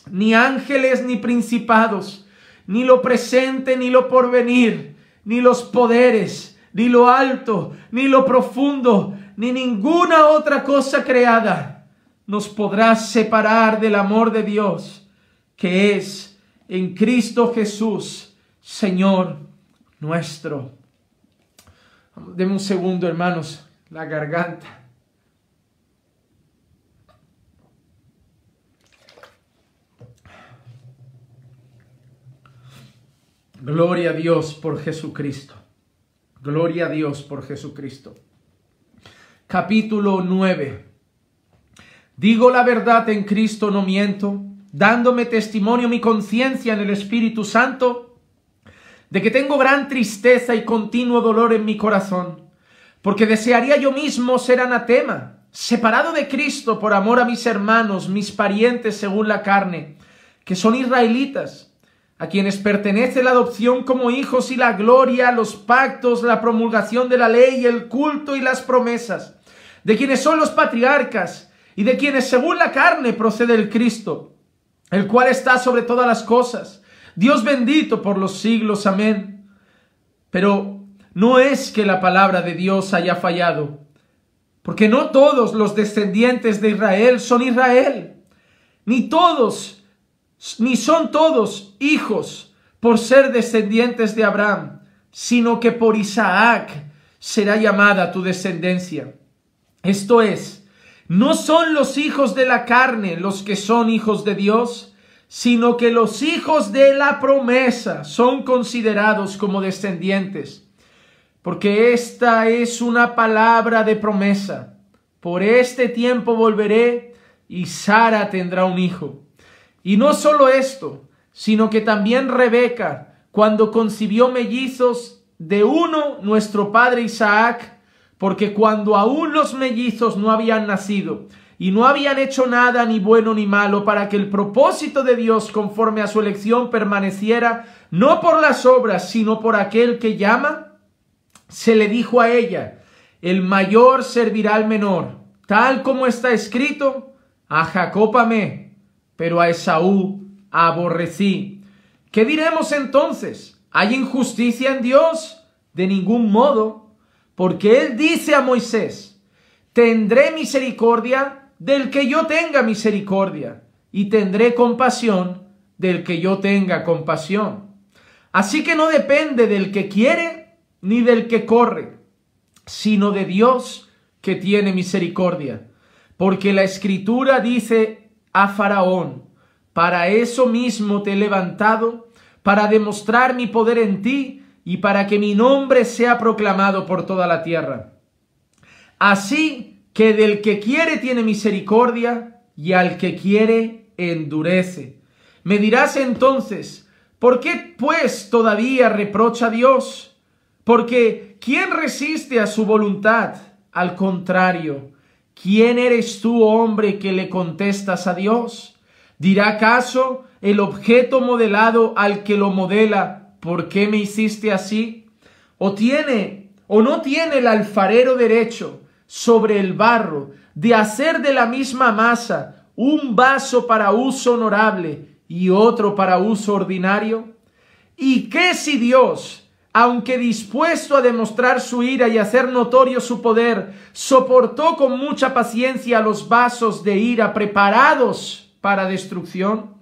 ni ángeles ni principados, ni lo presente ni lo porvenir, ni los poderes, ni lo alto, ni lo profundo, ni ninguna otra cosa creada nos podrá separar del amor de Dios, que es en Cristo Jesús, Señor nuestro. Deme un segundo, hermanos, la garganta. Gloria a Dios por Jesucristo. Gloria a Dios por Jesucristo. Capítulo 9. Digo la verdad en Cristo, no miento, dándome testimonio mi conciencia en el Espíritu Santo, de que tengo gran tristeza y continuo dolor en mi corazón, porque desearía yo mismo ser anatema, separado de Cristo por amor a mis hermanos, mis parientes según la carne, que son israelitas, a quienes pertenece la adopción como hijos y la gloria, los pactos, la promulgación de la ley, el culto y las promesas, de quienes son los patriarcas y de quienes según la carne procede el Cristo, el cual está sobre todas las cosas, Dios bendito por los siglos. Amén. Pero no es que la palabra de Dios haya fallado, porque no todos los descendientes de Israel son Israel, ni son todos hijos por ser descendientes de Abraham, sino que por Isaac será llamada tu descendencia. Esto es, no son los hijos de la carne los que son hijos de Dios, sino que los hijos de la promesa son considerados como descendientes. Porque esta es una palabra de promesa. Por este tiempo volveré y Sara tendrá un hijo. Y no solo esto, sino que también Rebeca, cuando concibió mellizos, de uno nuestro padre Isaac, porque cuando aún los mellizos no habían nacido y no habían hecho nada ni bueno ni malo, para que el propósito de Dios conforme a su elección permaneciera, no por las obras, sino por aquel que llama, se le dijo a ella: el mayor servirá al menor, tal como está escrito: a Jacob amé, pero a Esaú aborrecí. ¿Qué diremos entonces? ¿Hay injusticia en Dios? De ningún modo, porque Él dice a Moisés: tendré misericordia del que yo tenga misericordia, y tendré compasión del que yo tenga compasión. Así que no depende del que quiere ni del que corre, sino de Dios que tiene misericordia. Porque la Escritura dice a Faraón: para eso mismo te he levantado, para demostrar mi poder en ti y para que mi nombre sea proclamado por toda la tierra. Así que del que quiere tiene misericordia y al que quiere endurece. Me dirás entonces: ¿por qué pues todavía reprocha a Dios? Porque ¿quién resiste a su voluntad? Al contrario, ¿quién eres tú, hombre, que le contestas a Dios? ¿Dirá acaso el objeto modelado al que lo modela: ¿por qué me hiciste así? ¿O no tiene el alfarero derecho sobre el barro de hacer de la misma masa un vaso para uso honorable y otro para uso ordinario? ¿Y qué si Dios, aunque dispuesto a demostrar su ira y hacer notorio su poder, soportó con mucha paciencia los vasos de ira preparados para destrucción?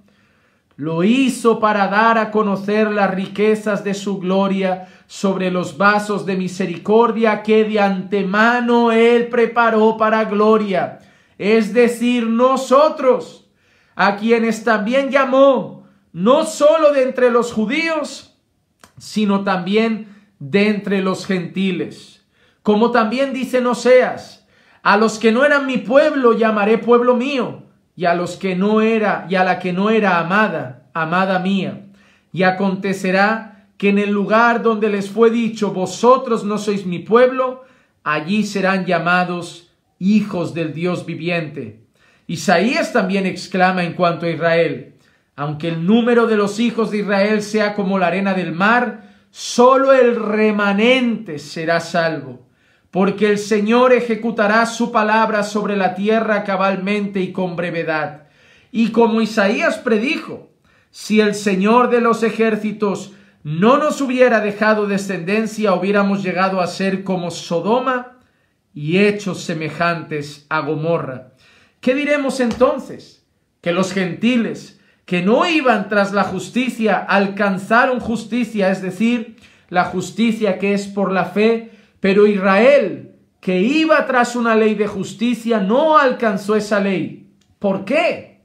Lo hizo para dar a conocer las riquezas de su gloria sobre los vasos de misericordia que de antemano Él preparó para gloria, es decir, nosotros, a quienes también llamó, no solo de entre los judíos, sino también de entre los gentiles. Como también dice en Oseas: a los que no eran mi pueblo llamaré pueblo mío, y a los que no era, y a la que no era amada, amada mía. Y acontecerá que en el lugar donde les fue dicho: vosotros no sois mi pueblo, allí serán llamados hijos del Dios viviente. Isaías también exclama en cuanto a Israel: aunque el número de los hijos de Israel sea como la arena del mar, solo el remanente será salvo. Porque el Señor ejecutará su palabra sobre la tierra cabalmente y con brevedad. Y como Isaías predijo: si el Señor de los ejércitos no nos hubiera dejado descendencia, hubiéramos llegado a ser como Sodoma y hechos semejantes a Gomorra. ¿Qué diremos entonces? Que los gentiles que no iban tras la justicia alcanzaron justicia, es decir, la justicia que es por la fe, pero Israel, que iba tras una ley de justicia, no alcanzó esa ley. ¿Por qué?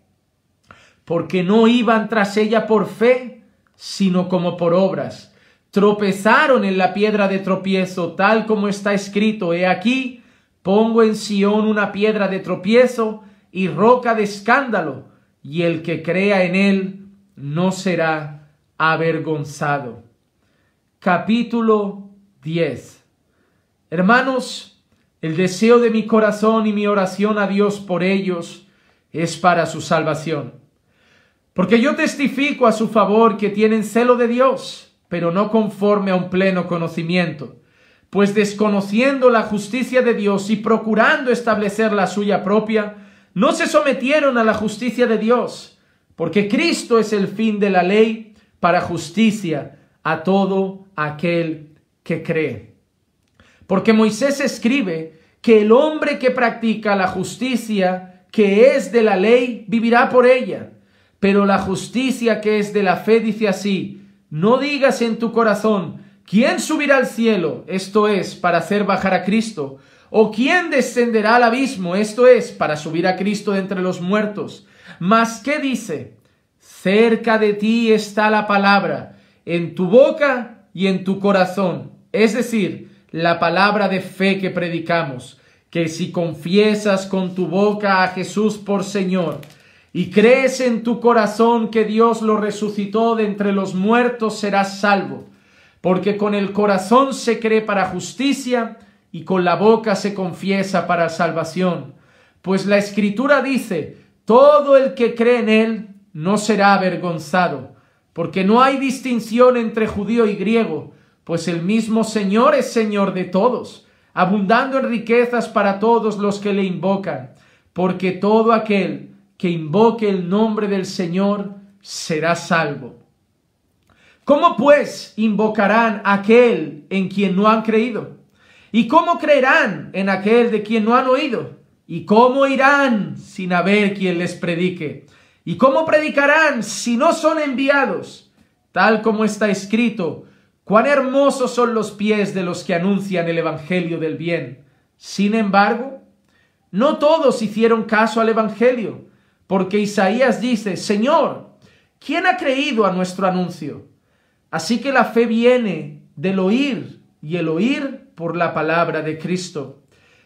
Porque no iban tras ella por fe, sino como por obras. Tropezaron en la piedra de tropiezo, tal como está escrito: he aquí, pongo en Sión una piedra de tropiezo y roca de escándalo, y el que crea en él no será avergonzado. Capítulo 10. Hermanos, el deseo de mi corazón y mi oración a Dios por ellos es para su salvación. Porque yo testifico a su favor que tienen celo de Dios, pero no conforme a un pleno conocimiento. Pues desconociendo la justicia de Dios y procurando establecer la suya propia, no se sometieron a la justicia de Dios, porque Cristo es el fin de la ley para justicia a todo aquel que cree. Porque Moisés escribe que el hombre que practica la justicia que es de la ley vivirá por ella. Pero la justicia que es de la fe dice así: no digas en tu corazón: ¿quién subirá al cielo? Esto es, para hacer bajar a Cristo. ¿O quién descenderá al abismo? Esto es, para subir a Cristo de entre los muertos. Mas, ¿qué dice? Cerca de ti está la palabra, en tu boca y en tu corazón. Es decir, la palabra de fe que predicamos, que si confiesas con tu boca a Jesús por Señor y crees en tu corazón que Dios lo resucitó de entre los muertos, serás salvo. Porque con el corazón se cree para justicia y con la boca se confiesa para salvación. Pues la Escritura dice: todo el que cree en él no será avergonzado, porque no hay distinción entre judío y griego, pues el mismo Señor es Señor de todos, abundando en riquezas para todos los que le invocan, porque todo aquel que invoque el nombre del Señor será salvo. ¿Cómo pues invocarán a aquel en quien no han creído? ¿Y cómo creerán en aquel de quien no han oído? ¿Y cómo irán sin haber quien les predique? ¿Y cómo predicarán si no son enviados? Tal como está escrito: cuán hermosos son los pies de los que anuncian el evangelio del bien. Sin embargo, no todos hicieron caso al evangelio, porque Isaías dice: Señor, ¿quién ha creído a nuestro anuncio? Así que la fe viene del oír, y el oír por la palabra de Cristo.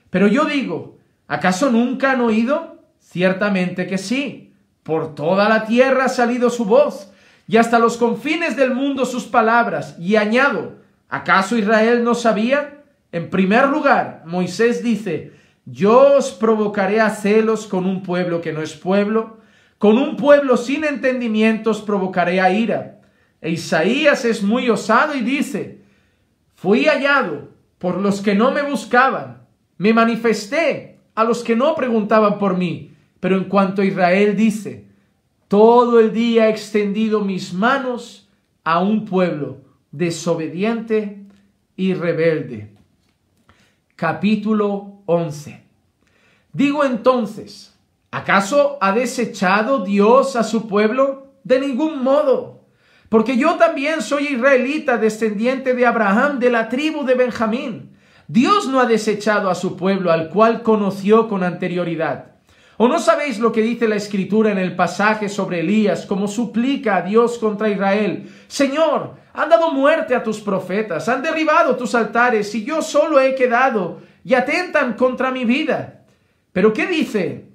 Pero yo digo, ¿acaso nunca han oído? Ciertamente que sí. Por toda la tierra ha salido su voz, y hasta los confines del mundo sus palabras. Y añado, ¿acaso Israel no sabía? En primer lugar, Moisés dice: yo os provocaré a celos con un pueblo que no es pueblo, con un pueblo sin entendimiento os provocaré a ira. E Isaías es muy osado y dice: fui hallado por los que no me buscaban, me manifesté a los que no preguntaban por mí. Pero en cuanto a Israel dice: todo el día he extendido mis manos a un pueblo desobediente y rebelde. Capítulo 11. Digo entonces, ¿acaso ha desechado Dios a su pueblo? De ningún modo. Porque yo también soy israelita, descendiente de Abraham, de la tribu de Benjamín. Dios no ha desechado a su pueblo, al cual conoció con anterioridad. ¿O no sabéis lo que dice la Escritura en el pasaje sobre Elías, como suplica a Dios contra Israel? Señor, han dado muerte a tus profetas, han derribado tus altares, y yo solo he quedado, y atentan contra mi vida. ¿Pero qué dice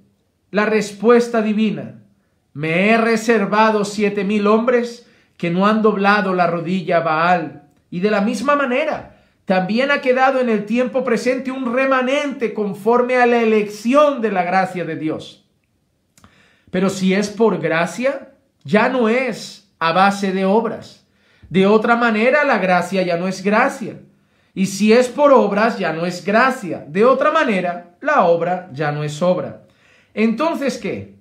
la respuesta divina? Me he reservado 7,000 hombres que no han doblado la rodilla a Baal. Y de la misma manera, también ha quedado en el tiempo presente un remanente conforme a la elección de la gracia de Dios. Pero si es por gracia, ya no es a base de obras. De otra manera, la gracia ya no es gracia. Y si es por obras, ya no es gracia. De otra manera, la obra ya no es obra. Entonces, ¿qué?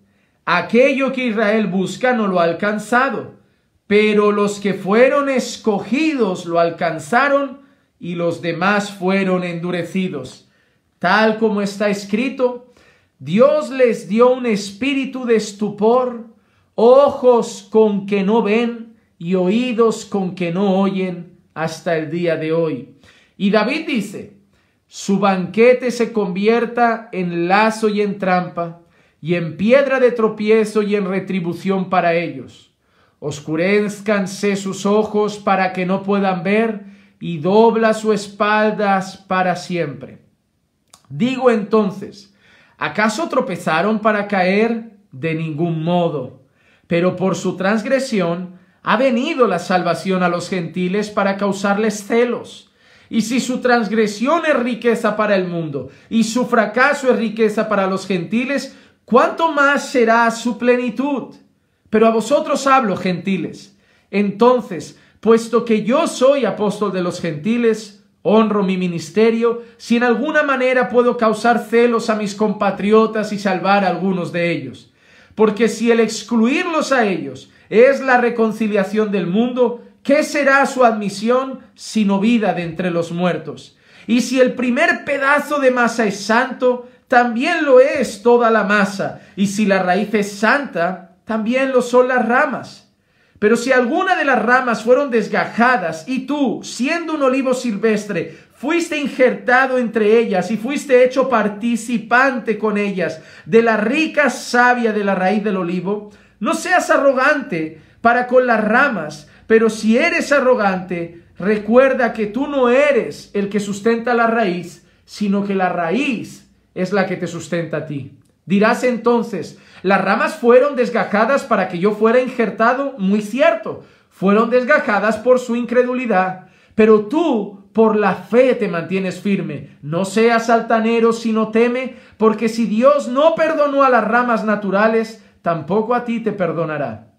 Aquello que Israel busca no lo ha alcanzado, pero los que fueron escogidos lo alcanzaron y los demás fueron endurecidos. Tal como está escrito: Dios les dio un espíritu de estupor, ojos con que no ven y oídos con que no oyen hasta el día de hoy. Y David dice: su banquete se convierta en lazo y en trampa, y en piedra de tropiezo y en retribución para ellos. Oscurezcanse sus ojos para que no puedan ver, y dobla sus espaldas para siempre. Digo entonces, ¿acaso tropezaron para caer? De ningún modo. Pero por su transgresión ha venido la salvación a los gentiles para causarles celos. Y si su transgresión es riqueza para el mundo, y su fracaso es riqueza para los gentiles, ¿cuánto más será su plenitud? Pero a vosotros hablo, gentiles. Entonces, puesto que yo soy apóstol de los gentiles, honro mi ministerio, si en alguna manera puedo causar celos a mis compatriotas y salvar a algunos de ellos. Porque si el excluirlos a ellos es la reconciliación del mundo, ¿qué será su admisión sino vida de entre los muertos? Y si el primer pedazo de masa es santo, también lo es toda la masa. Y si la raíz es santa, también lo son las ramas. Pero si alguna de las ramas fueron desgajadas, y tú, siendo un olivo silvestre, fuiste injertado entre ellas y fuiste hecho participante con ellas de la rica savia de la raíz del olivo, no seas arrogante para con las ramas, pero si eres arrogante, recuerda que tú no eres el que sustenta la raíz, sino que la raíz es la que te sustenta a ti. Dirás entonces: las ramas fueron desgajadas para que yo fuera injertado. Muy cierto, fueron desgajadas por su incredulidad, pero tú por la fe te mantienes firme. No seas altanero, sino teme, porque si Dios no perdonó a las ramas naturales, tampoco a ti te perdonará.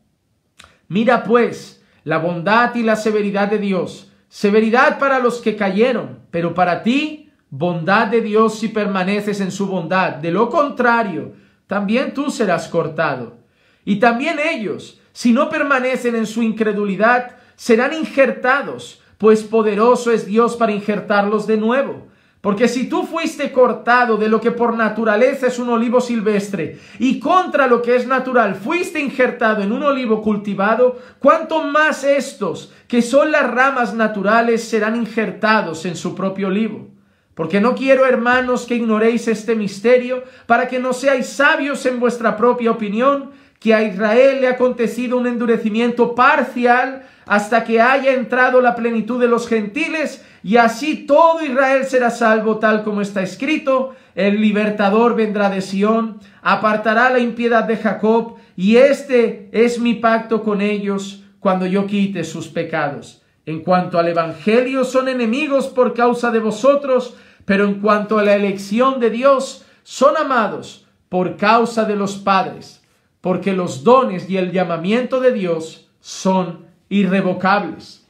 Mira pues la bondad y la severidad de Dios, severidad para los que cayeron, pero para ti bondad de Dios si permaneces en su bondad. De lo contrario, también tú serás cortado. Y también ellos, si no permanecen en su incredulidad, serán injertados, pues poderoso es Dios para injertarlos de nuevo. Porque si tú fuiste cortado de lo que por naturaleza es un olivo silvestre y contra lo que es natural fuiste injertado en un olivo cultivado, cuánto más estos, que son las ramas naturales, serán injertados en su propio olivo. Porque no quiero, hermanos, que ignoréis este misterio, para que no seáis sabios en vuestra propia opinión, que a Israel le ha acontecido un endurecimiento parcial hasta que haya entrado la plenitud de los gentiles, y así todo Israel será salvo, tal como está escrito: el libertador vendrá de Sión, apartará la impiedad de Jacob, y este es mi pacto con ellos cuando yo quite sus pecados. En cuanto al evangelio, son enemigos por causa de vosotros, pero en cuanto a la elección de Dios, son amados por causa de los padres, porque los dones y el llamamiento de Dios son irrevocables.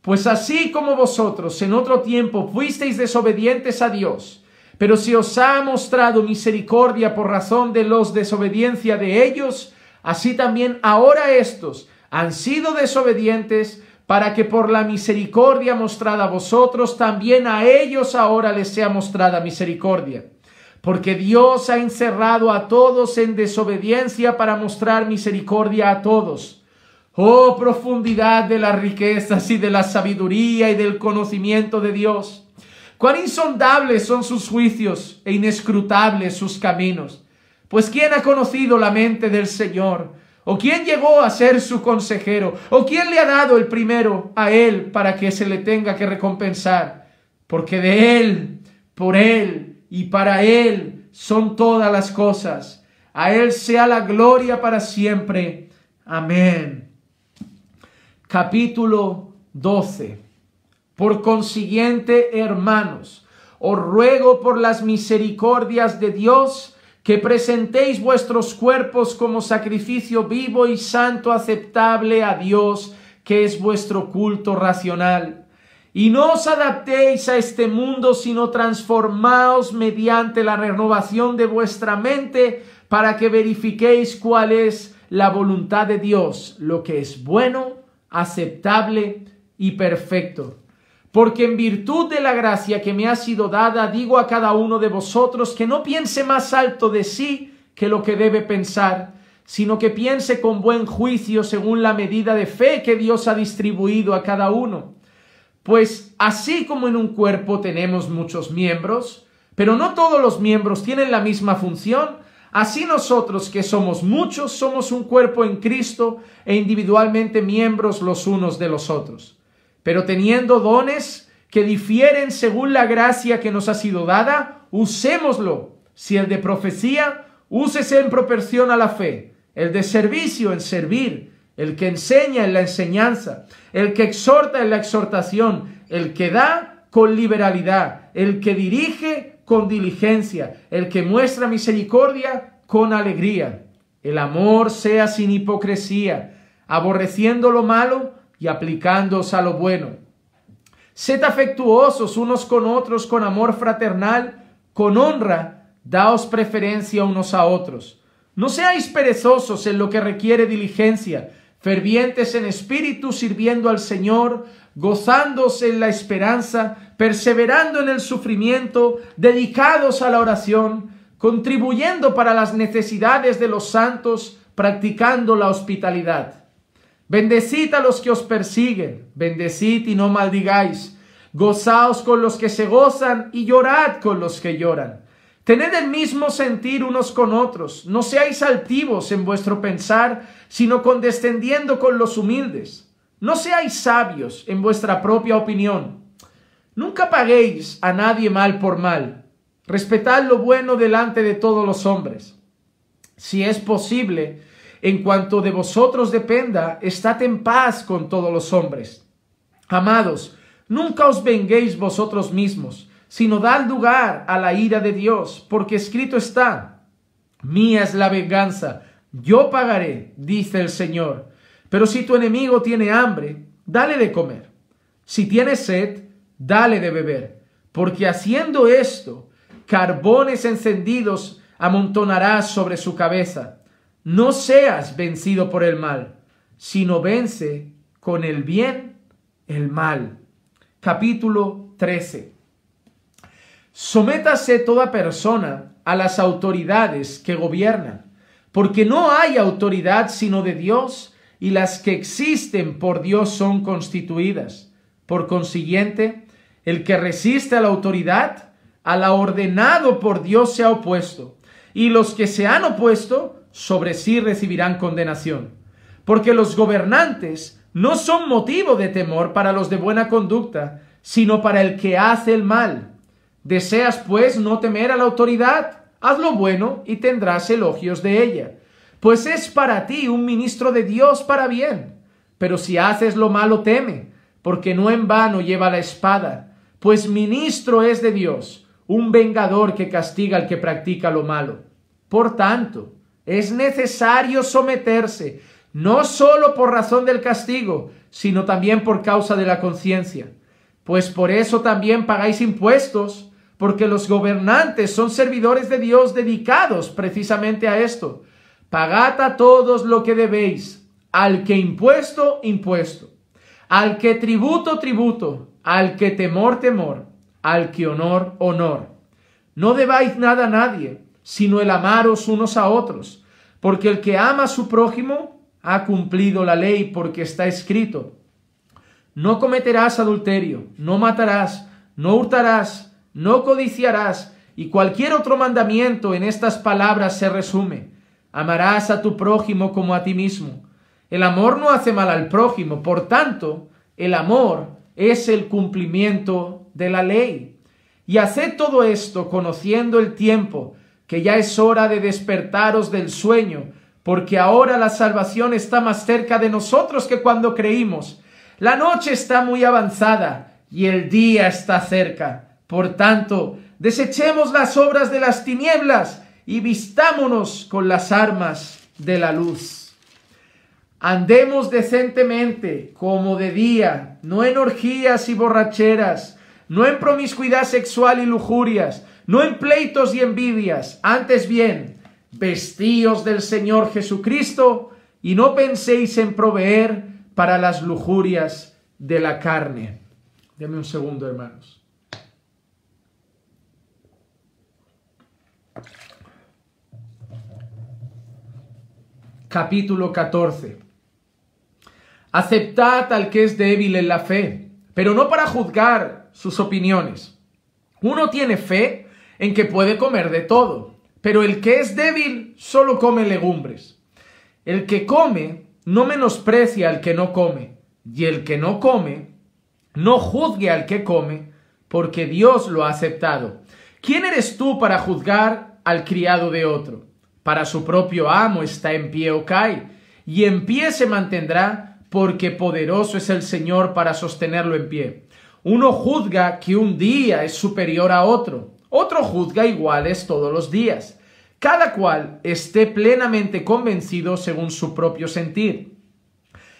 Pues así como vosotros en otro tiempo fuisteis desobedientes a Dios, pero se os ha mostrado misericordia por razón de los desobediencia de ellos, así también ahora estos han sido desobedientes, para que por la misericordia mostrada a vosotros, también a ellos ahora les sea mostrada misericordia. Porque Dios ha encerrado a todos en desobediencia para mostrar misericordia a todos. Oh, profundidad de las riquezas y de la sabiduría y del conocimiento de Dios. Cuán insondables son sus juicios e inescrutables sus caminos. Pues ¿quién ha conocido la mente del Señor? ¿O quién llegó a ser su consejero? ¿O quién le ha dado el primero a él para que se le tenga que recompensar? Porque de él, por él y para él son todas las cosas. A él sea la gloria para siempre. Amén. Capítulo 12. Por consiguiente, hermanos, os ruego por las misericordias de Dios que presentéis vuestros cuerpos como sacrificio vivo y santo, aceptable a Dios, que es vuestro culto racional. Y no os adaptéis a este mundo, sino transformaos mediante la renovación de vuestra mente, para que verifiquéis cuál es la voluntad de Dios, lo que es bueno, aceptable y perfecto. Porque en virtud de la gracia que me ha sido dada, digo a cada uno de vosotros que no piense más alto de sí que lo que debe pensar, sino que piense con buen juicio según la medida de fe que Dios ha distribuido a cada uno. Pues así como en un cuerpo tenemos muchos miembros, pero no todos los miembros tienen la misma función, así nosotros, que somos muchos, somos un cuerpo en Cristo e individualmente miembros los unos de los otros. Pero teniendo dones que difieren según la gracia que nos ha sido dada, usémoslo. Si el de profecía, úsese en proporción a la fe; el de servicio, en servir; el que enseña, en la enseñanza; el que exhorta, en la exhortación; el que da, con liberalidad; el que dirige, con diligencia; el que muestra misericordia, con alegría. El amor sea sin hipocresía, aborreciendo lo malo y aplicándoos a lo bueno. Sed afectuosos unos con otros con amor fraternal, con honra, daos preferencia unos a otros. No seáis perezosos en lo que requiere diligencia, fervientes en espíritu, sirviendo al Señor, gozándose en la esperanza, perseverando en el sufrimiento, dedicados a la oración, contribuyendo para las necesidades de los santos, practicando la hospitalidad. Bendecid a los que os persiguen, bendecid y no maldigáis. Gozaos con los que se gozan y llorad con los que lloran. Tened el mismo sentir unos con otros. No seáis altivos en vuestro pensar, sino condescendiendo con los humildes. No seáis sabios en vuestra propia opinión. Nunca paguéis a nadie mal por mal. Respetad lo bueno delante de todos los hombres. Si es posible, en cuanto de vosotros dependa, estad en paz con todos los hombres. Amados, nunca os venguéis vosotros mismos, sino dad lugar a la ira de Dios, porque escrito está: mía es la venganza, yo pagaré, dice el Señor. Pero si tu enemigo tiene hambre, dale de comer. Si tiene sed, dale de beber, porque haciendo esto, carbones encendidos amontonarás sobre su cabeza. No seas vencido por el mal, sino vence con el bien el mal. Capítulo 13. Sométase toda persona a las autoridades que gobiernan, porque no hay autoridad sino de Dios, y las que existen por Dios son constituidas. Por consiguiente, el que resiste a la autoridad, a la ordenado por Dios se ha opuesto, y los que se han opuesto sobre sí recibirán condenación. Porque los gobernantes no son motivo de temor para los de buena conducta, sino para el que hace el mal. ¿Deseas, pues, no temer a la autoridad? Haz lo bueno y tendrás elogios de ella, pues es para ti un ministro de Dios para bien. Pero si haces lo malo, teme, porque no en vano lleva la espada, pues ministro es de Dios, un vengador que castiga al que practica lo malo. Por tanto, es necesario someterse, no solo por razón del castigo, sino también por causa de la conciencia. Pues por eso también pagáis impuestos, porque los gobernantes son servidores de Dios dedicados precisamente a esto. Pagad a todos lo que debéis, al que impuesto, impuesto, al que tributo, tributo, al que temor, temor, al que honor, honor. No debáis nada a nadie, sino el amaros unos a otros, porque el que ama a su prójimo ha cumplido la ley, porque está escrito: no cometerás adulterio, no matarás, no hurtarás, no codiciarás, y cualquier otro mandamiento en estas palabras se resume: amarás a tu prójimo como a ti mismo. El amor no hace mal al prójimo, por tanto, el amor es el cumplimiento de la ley. Y haced todo esto conociendo el tiempo, que ya es hora de despertaros del sueño, porque ahora la salvación está más cerca de nosotros que cuando creímos. La noche está muy avanzada y el día está cerca. Por tanto, desechemos las obras de las tinieblas y vistámonos con las armas de la luz. Andemos decentemente como de día, no en orgías y borracheras, no en promiscuidad sexual y lujurias, no en pleitos y envidias. Antes bien, vestíos del Señor Jesucristo y no penséis en proveer para las lujurias de la carne. Deme un segundo, hermanos. Capítulo 14. Aceptad al que es débil en la fe, pero no para juzgar sus opiniones. Uno tiene fe en que puede comer de todo, pero el que es débil solo come legumbres. El que come no menosprecia al que no come, y el que no come no juzgue al que come, porque Dios lo ha aceptado. ¿Quién eres tú para juzgar al criado de otro? Para su propio amo está en pie o cae, y en pie se mantendrá, porque poderoso es el Señor para sostenerlo en pie. Uno juzga que un día es superior a otro, otro juzga iguales todos los días. Cada cual esté plenamente convencido según su propio sentir.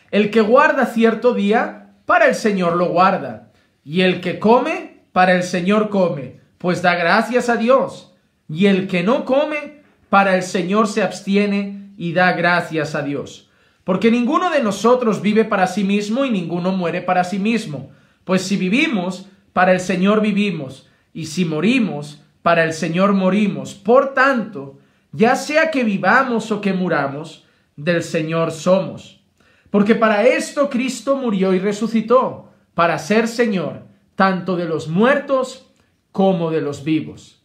El que guarda cierto día, para el Señor lo guarda, y el que come, para el Señor come, pues da gracias a Dios, y el que no come, para el Señor se abstiene y da gracias a Dios. Porque ninguno de nosotros vive para sí mismo y ninguno muere para sí mismo. Pues si vivimos, para el Señor vivimos, y si morimos, para el Señor morimos. Por tanto, ya sea que vivamos o que muramos, del Señor somos. Porque para esto Cristo murió y resucitó, para ser Señor, tanto de los muertos como de los vivos.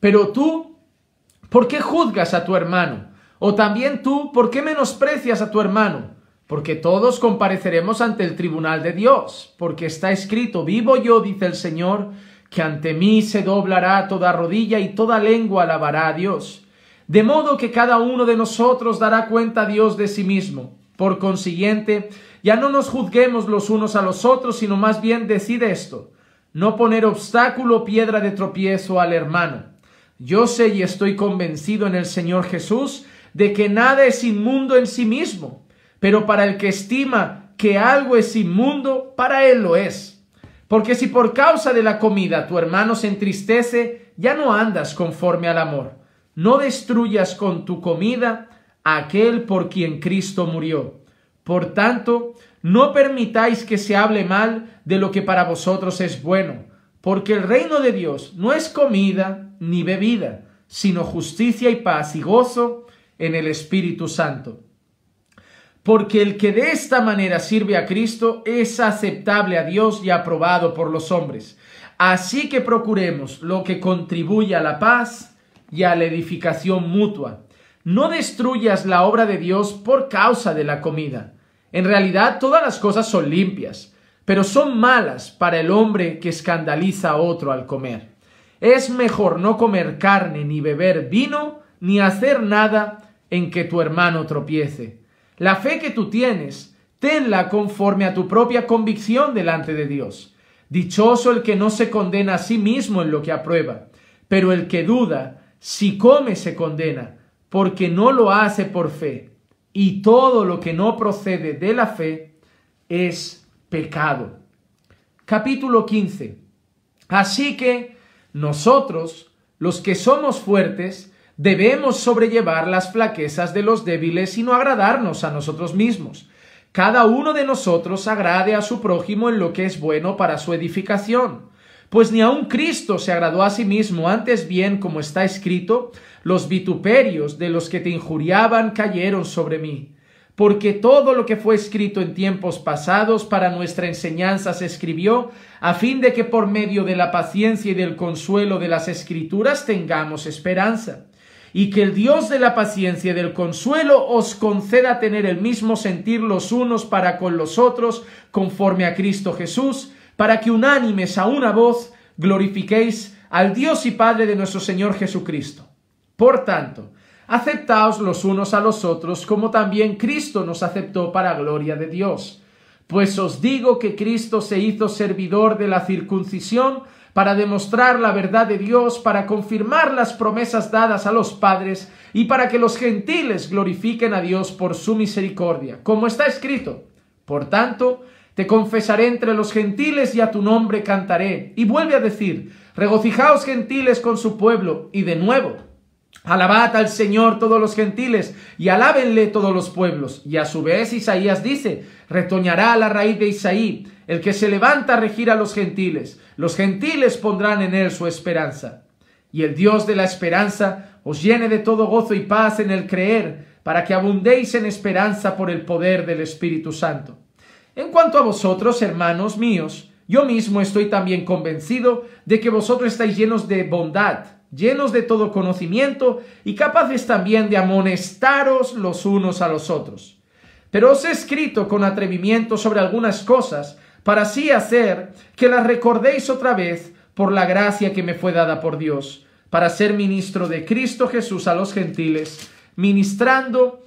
Pero tú, ¿por qué juzgas a tu hermano? O también tú, ¿por qué menosprecias a tu hermano? Porque todos compareceremos ante el tribunal de Dios, porque está escrito: vivo yo, dice el Señor, que ante mí se doblará toda rodilla y toda lengua alabará a Dios. De modo que cada uno de nosotros dará cuenta a Dios de sí mismo. Por consiguiente, ya no nos juzguemos los unos a los otros, sino más bien decid esto: no poner obstáculo o piedra de tropiezo al hermano. Yo sé y estoy convencido en el Señor Jesús de que nada es inmundo en sí mismo, pero para el que estima que algo es inmundo, para él lo es. Porque si por causa de la comida tu hermano se entristece, ya no andas conforme al amor. No destruyas con tu comida a aquel por quien Cristo murió. Por tanto, no permitáis que se hable mal de lo que para vosotros es bueno, porque el reino de Dios no es comida ni bebida, sino justicia y paz y gozo en el Espíritu Santo. Porque el que de esta manera sirve a Cristo es aceptable a Dios y aprobado por los hombres. Así que procuremos lo que contribuye a la paz y a la edificación mutua. No destruyas la obra de Dios por causa de la comida. En realidad todas las cosas son limpias, pero son malas para el hombre que escandaliza a otro al comer. Es mejor no comer carne ni beber vino, ni hacer nada en que tu hermano tropiece. La fe que tú tienes, tenla conforme a tu propia convicción delante de Dios. Dichoso el que no se condena a sí mismo en lo que aprueba, pero el que duda, si come se condena, porque no lo hace por fe. Y todo lo que no procede de la fe es pecado. Capítulo 15. Así que nosotros, los que somos fuertes, debemos sobrellevar las flaquezas de los débiles y no agradarnos a nosotros mismos. Cada uno de nosotros agrade a su prójimo en lo que es bueno para su edificación. Pues ni aun Cristo se agradó a sí mismo, antes bien, como está escrito, los vituperios de los que te injuriaban cayeron sobre mí. Porque todo lo que fue escrito en tiempos pasados para nuestra enseñanza se escribió, a fin de que por medio de la paciencia y del consuelo de las Escrituras tengamos esperanza. Y que el Dios de la paciencia y del consuelo os conceda tener el mismo sentir los unos para con los otros, conforme a Cristo Jesús, para que unánimes a una voz glorifiquéis al Dios y Padre de nuestro Señor Jesucristo. Por tanto, aceptaos los unos a los otros, como también Cristo nos aceptó para gloria de Dios. Pues os digo que Cristo se hizo servidor de la circuncisión para demostrar la verdad de Dios, para confirmar las promesas dadas a los padres y para que los gentiles glorifiquen a Dios por su misericordia. Como está escrito, por tanto, te confesaré entre los gentiles y a tu nombre cantaré. Y vuelve a decir, regocijaos gentiles con su pueblo. Y de nuevo, alabad al Señor todos los gentiles y alábenle todos los pueblos. Y a su vez Isaías dice, retoñará la raíz de Isaí, el que se levanta a regir a los gentiles pondrán en él su esperanza. Y el Dios de la esperanza os llene de todo gozo y paz en el creer, para que abundéis en esperanza por el poder del Espíritu Santo. En cuanto a vosotros, hermanos míos, yo mismo estoy también convencido de que vosotros estáis llenos de bondad, llenos de todo conocimiento y capaces también de amonestaros los unos a los otros. Pero os he escrito con atrevimiento sobre algunas cosas, para así hacer que las recordéis otra vez por la gracia que me fue dada por Dios, para ser ministro de Cristo Jesús a los gentiles, ministrando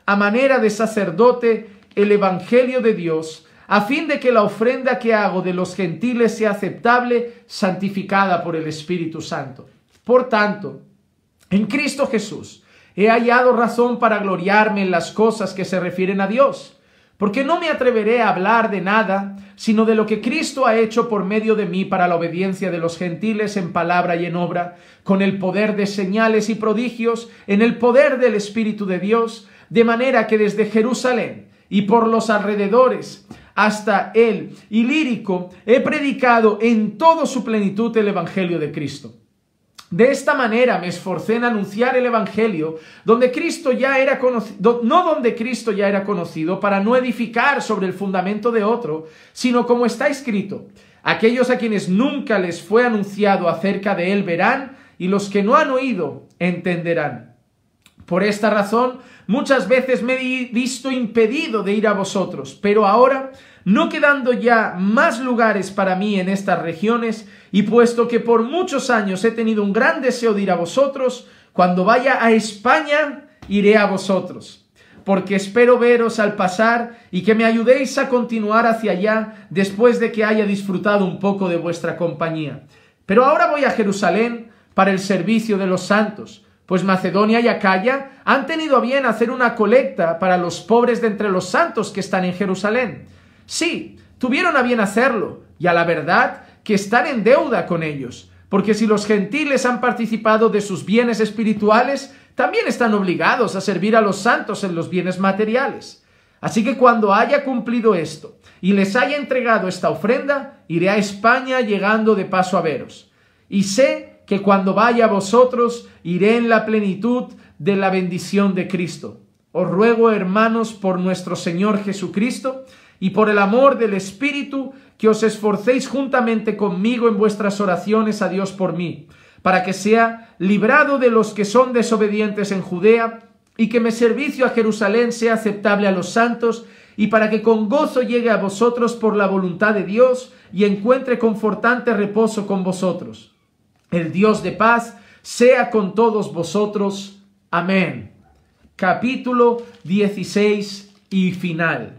a manera de sacerdote el evangelio de Dios, a fin de que la ofrenda que hago de los gentiles sea aceptable, santificada por el Espíritu Santo. Por tanto, en Cristo Jesús he hallado razón para gloriarme en las cosas que se refieren a Dios, porque no me atreveré a hablar de nada, sino de lo que Cristo ha hecho por medio de mí para la obediencia de los gentiles en palabra y en obra, con el poder de señales y prodigios, en el poder del Espíritu de Dios, de manera que desde Jerusalén y por los alrededores hasta el Ilírico he predicado en toda su plenitud el Evangelio de Cristo. De esta manera me esforcé en anunciar el Evangelio donde Cristo ya era conocido, no donde Cristo ya era conocido, para no edificar sobre el fundamento de otro, sino como está escrito, aquellos a quienes nunca les fue anunciado acerca de él verán, y los que no han oído entenderán. Por esta razón, muchas veces me he visto impedido de ir a vosotros, pero ahora, no quedando ya más lugares para mí en estas regiones, y puesto que por muchos años he tenido un gran deseo de ir a vosotros, cuando vaya a España, iré a vosotros, porque espero veros al pasar y que me ayudéis a continuar hacia allá después de que haya disfrutado un poco de vuestra compañía. Pero ahora voy a Jerusalén para el servicio de los santos, pues Macedonia y Acaya han tenido a bien hacer una colecta para los pobres de entre los santos que están en Jerusalén. Sí, tuvieron a bien hacerlo, y a la verdad que están en deuda con ellos, porque si los gentiles han participado de sus bienes espirituales, también están obligados a servir a los santos en los bienes materiales. Así que cuando haya cumplido esto y les haya entregado esta ofrenda, iré a España llegando de paso a veros. Y sé que cuando vaya a vosotros, iré en la plenitud de la bendición de Cristo. Os ruego, hermanos, por nuestro Señor Jesucristo y por el amor del Espíritu, que os esforcéis juntamente conmigo en vuestras oraciones a Dios por mí, para que sea librado de los que son desobedientes en Judea, y que mi servicio a Jerusalén sea aceptable a los santos, y para que con gozo llegue a vosotros por la voluntad de Dios, y encuentre confortante reposo con vosotros. El Dios de paz sea con todos vosotros. Amén. Capítulo 16 y final.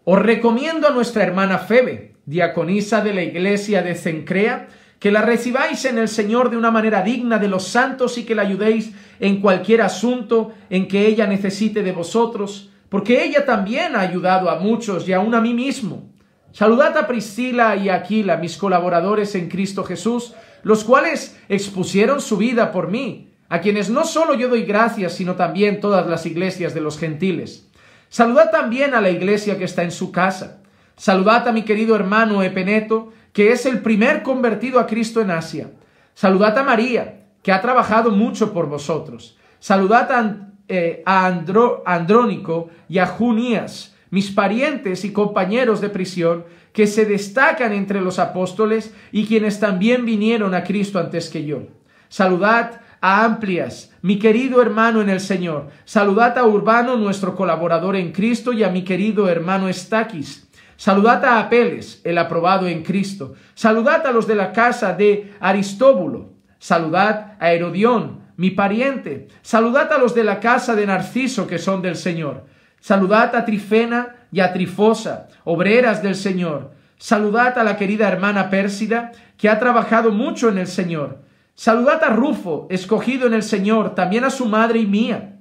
Os recomiendo a nuestra hermana Febe, diaconisa de la iglesia de Cencrea, que la recibáis en el Señor de una manera digna de los santos y que la ayudéis en cualquier asunto en que ella necesite de vosotros, porque ella también ha ayudado a muchos y aún a mí mismo. Saludad a Priscila y a Aquila, mis colaboradores en Cristo Jesús, los cuales expusieron su vida por mí, a quienes no solo yo doy gracias, sino también todas las iglesias de los gentiles. Saludad también a la iglesia que está en su casa. Saludad a mi querido hermano Epeneto, que es el primer convertido a Cristo en Asia. Saludad a María, que ha trabajado mucho por vosotros. Saludad a Andrónico y a Junías, mis parientes y compañeros de prisión, que se destacan entre los apóstoles y quienes también vinieron a Cristo antes que yo. Saludad a Amplias, mi querido hermano en el Señor. Saludad a Urbano, nuestro colaborador en Cristo, y a mi querido hermano Estaquis. Saludad a Apeles, el aprobado en Cristo. Saludad a los de la casa de Aristóbulo. Saludad a Herodión, mi pariente. Saludad a los de la casa de Narciso, que son del Señor. Saludad a Trifena y a Trifosa, obreras del Señor. Saludad a la querida hermana Pérsida, que ha trabajado mucho en el Señor. Saludad a Rufo, escogido en el Señor, también a su madre y mía.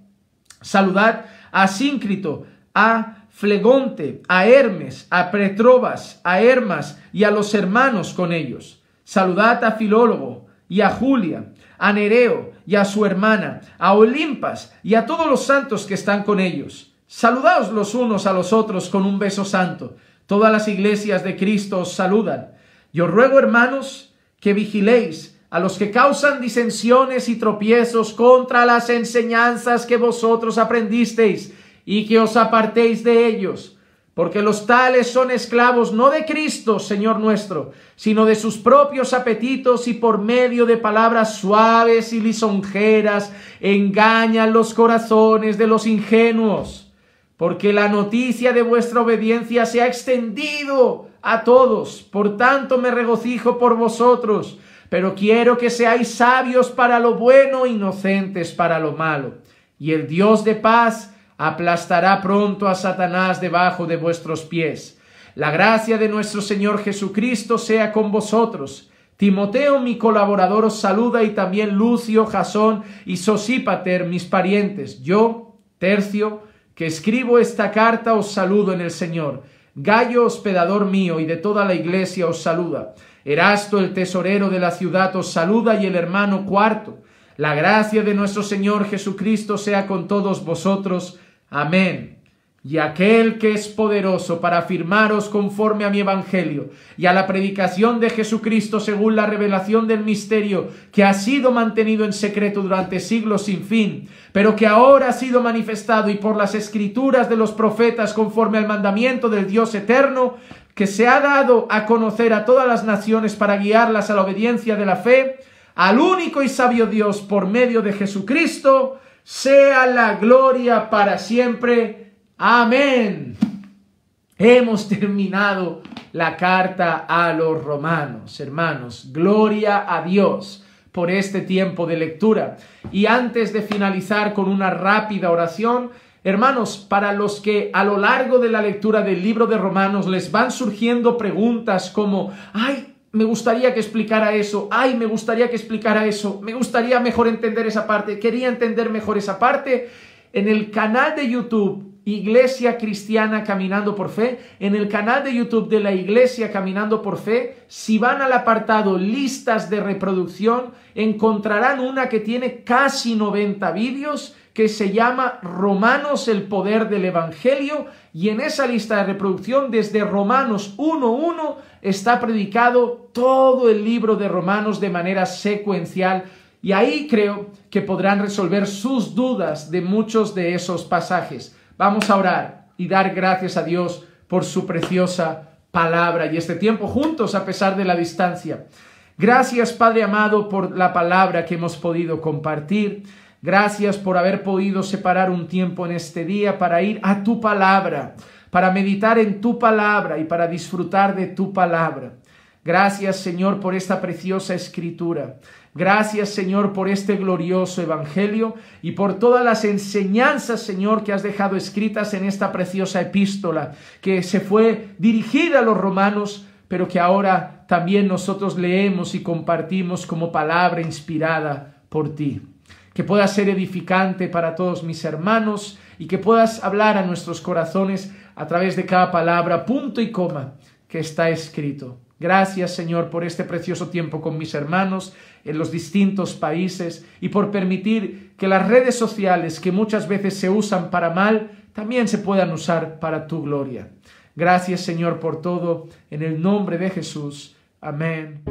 Saludad a Síncrito, a Flegonte, a Hermes, a Petrobas, a Hermas y a los hermanos con ellos. Saludad a Filólogo y a Julia, a Nereo y a su hermana, a Olimpas y a todos los santos que están con ellos. Saludaos los unos a los otros con un beso santo. Todas las iglesias de Cristo os saludan. Yo ruego, hermanos, que vigiléis a los que causan disensiones y tropiezos contra las enseñanzas que vosotros aprendisteis, y que os apartéis de ellos, porque los tales son esclavos no de Cristo, Señor nuestro, sino de sus propios apetitos, y por medio de palabras suaves y lisonjeras engañan los corazones de los ingenuos. Porque la noticia de vuestra obediencia se ha extendido a todos, por tanto me regocijo por vosotros, pero quiero que seáis sabios para lo bueno, inocentes para lo malo. Y el Dios de paz aplastará pronto a Satanás debajo de vuestros pies. La gracia de nuestro Señor Jesucristo sea con vosotros. Timoteo, mi colaborador, os saluda, y también Lucio, Jasón y Sosípater, mis parientes. Yo, Tercio, que escribo esta carta, os saludo en el Señor. Gayo, hospedador mío, y de toda la iglesia os saluda. Erasto, el tesorero de la ciudad, os saluda, y el hermano Cuarto. La gracia de nuestro Señor Jesucristo sea con todos vosotros. Amén. Y aquel que es poderoso para afirmaros conforme a mi evangelio y a la predicación de Jesucristo según la revelación del misterio que ha sido mantenido en secreto durante siglos sin fin, pero que ahora ha sido manifestado, y por las escrituras de los profetas conforme al mandamiento del Dios eterno, que se ha dado a conocer a todas las naciones para guiarlas a la obediencia de la fe, al único y sabio Dios por medio de Jesucristo, sea la gloria para siempre. Amén. Hemos terminado la carta a los romanos, hermanos. Gloria a Dios por este tiempo de lectura. Y antes de finalizar con una rápida oración, hermanos, para los que a lo largo de la lectura del libro de Romanos les van surgiendo preguntas como: ¡ay, me gustaría que explicara eso! ¡Ay, me gustaría que explicara eso! ¡Me gustaría mejor entender esa parte! ¡Quería entender mejor esa parte! En el canal de YouTube Iglesia Cristiana Caminando por Fe, en el canal de YouTube de la Iglesia Caminando por Fe, si van al apartado listas de reproducción, encontrarán una que tiene casi 90 vídeos, que se llama Romanos, el poder del Evangelio, y en esa lista de reproducción desde Romanos 1:1 está predicado todo el libro de Romanos de manera secuencial, y ahí creo que podrán resolver sus dudas de muchos de esos pasajes. Vamos a orar y dar gracias a Dios por su preciosa palabra y este tiempo juntos a pesar de la distancia. Gracias, Padre amado, por la palabra que hemos podido compartir. Gracias por haber podido separar un tiempo en este día para ir a tu palabra, para meditar en tu palabra y para disfrutar de tu palabra. Gracias, Señor, por esta preciosa escritura. Gracias, Señor, por este glorioso evangelio y por todas las enseñanzas, Señor, que has dejado escritas en esta preciosa epístola que se fue dirigida a los romanos, pero que ahora también nosotros leemos y compartimos como palabra inspirada por ti. Que pueda ser edificante para todos mis hermanos y que puedas hablar a nuestros corazones a través de cada palabra, punto y coma, que está escrito. Gracias, Señor, por este precioso tiempo con mis hermanos en los distintos países y por permitir que las redes sociales que muchas veces se usan para mal también se puedan usar para tu gloria. Gracias, Señor, por todo. En el nombre de Jesús. Amén.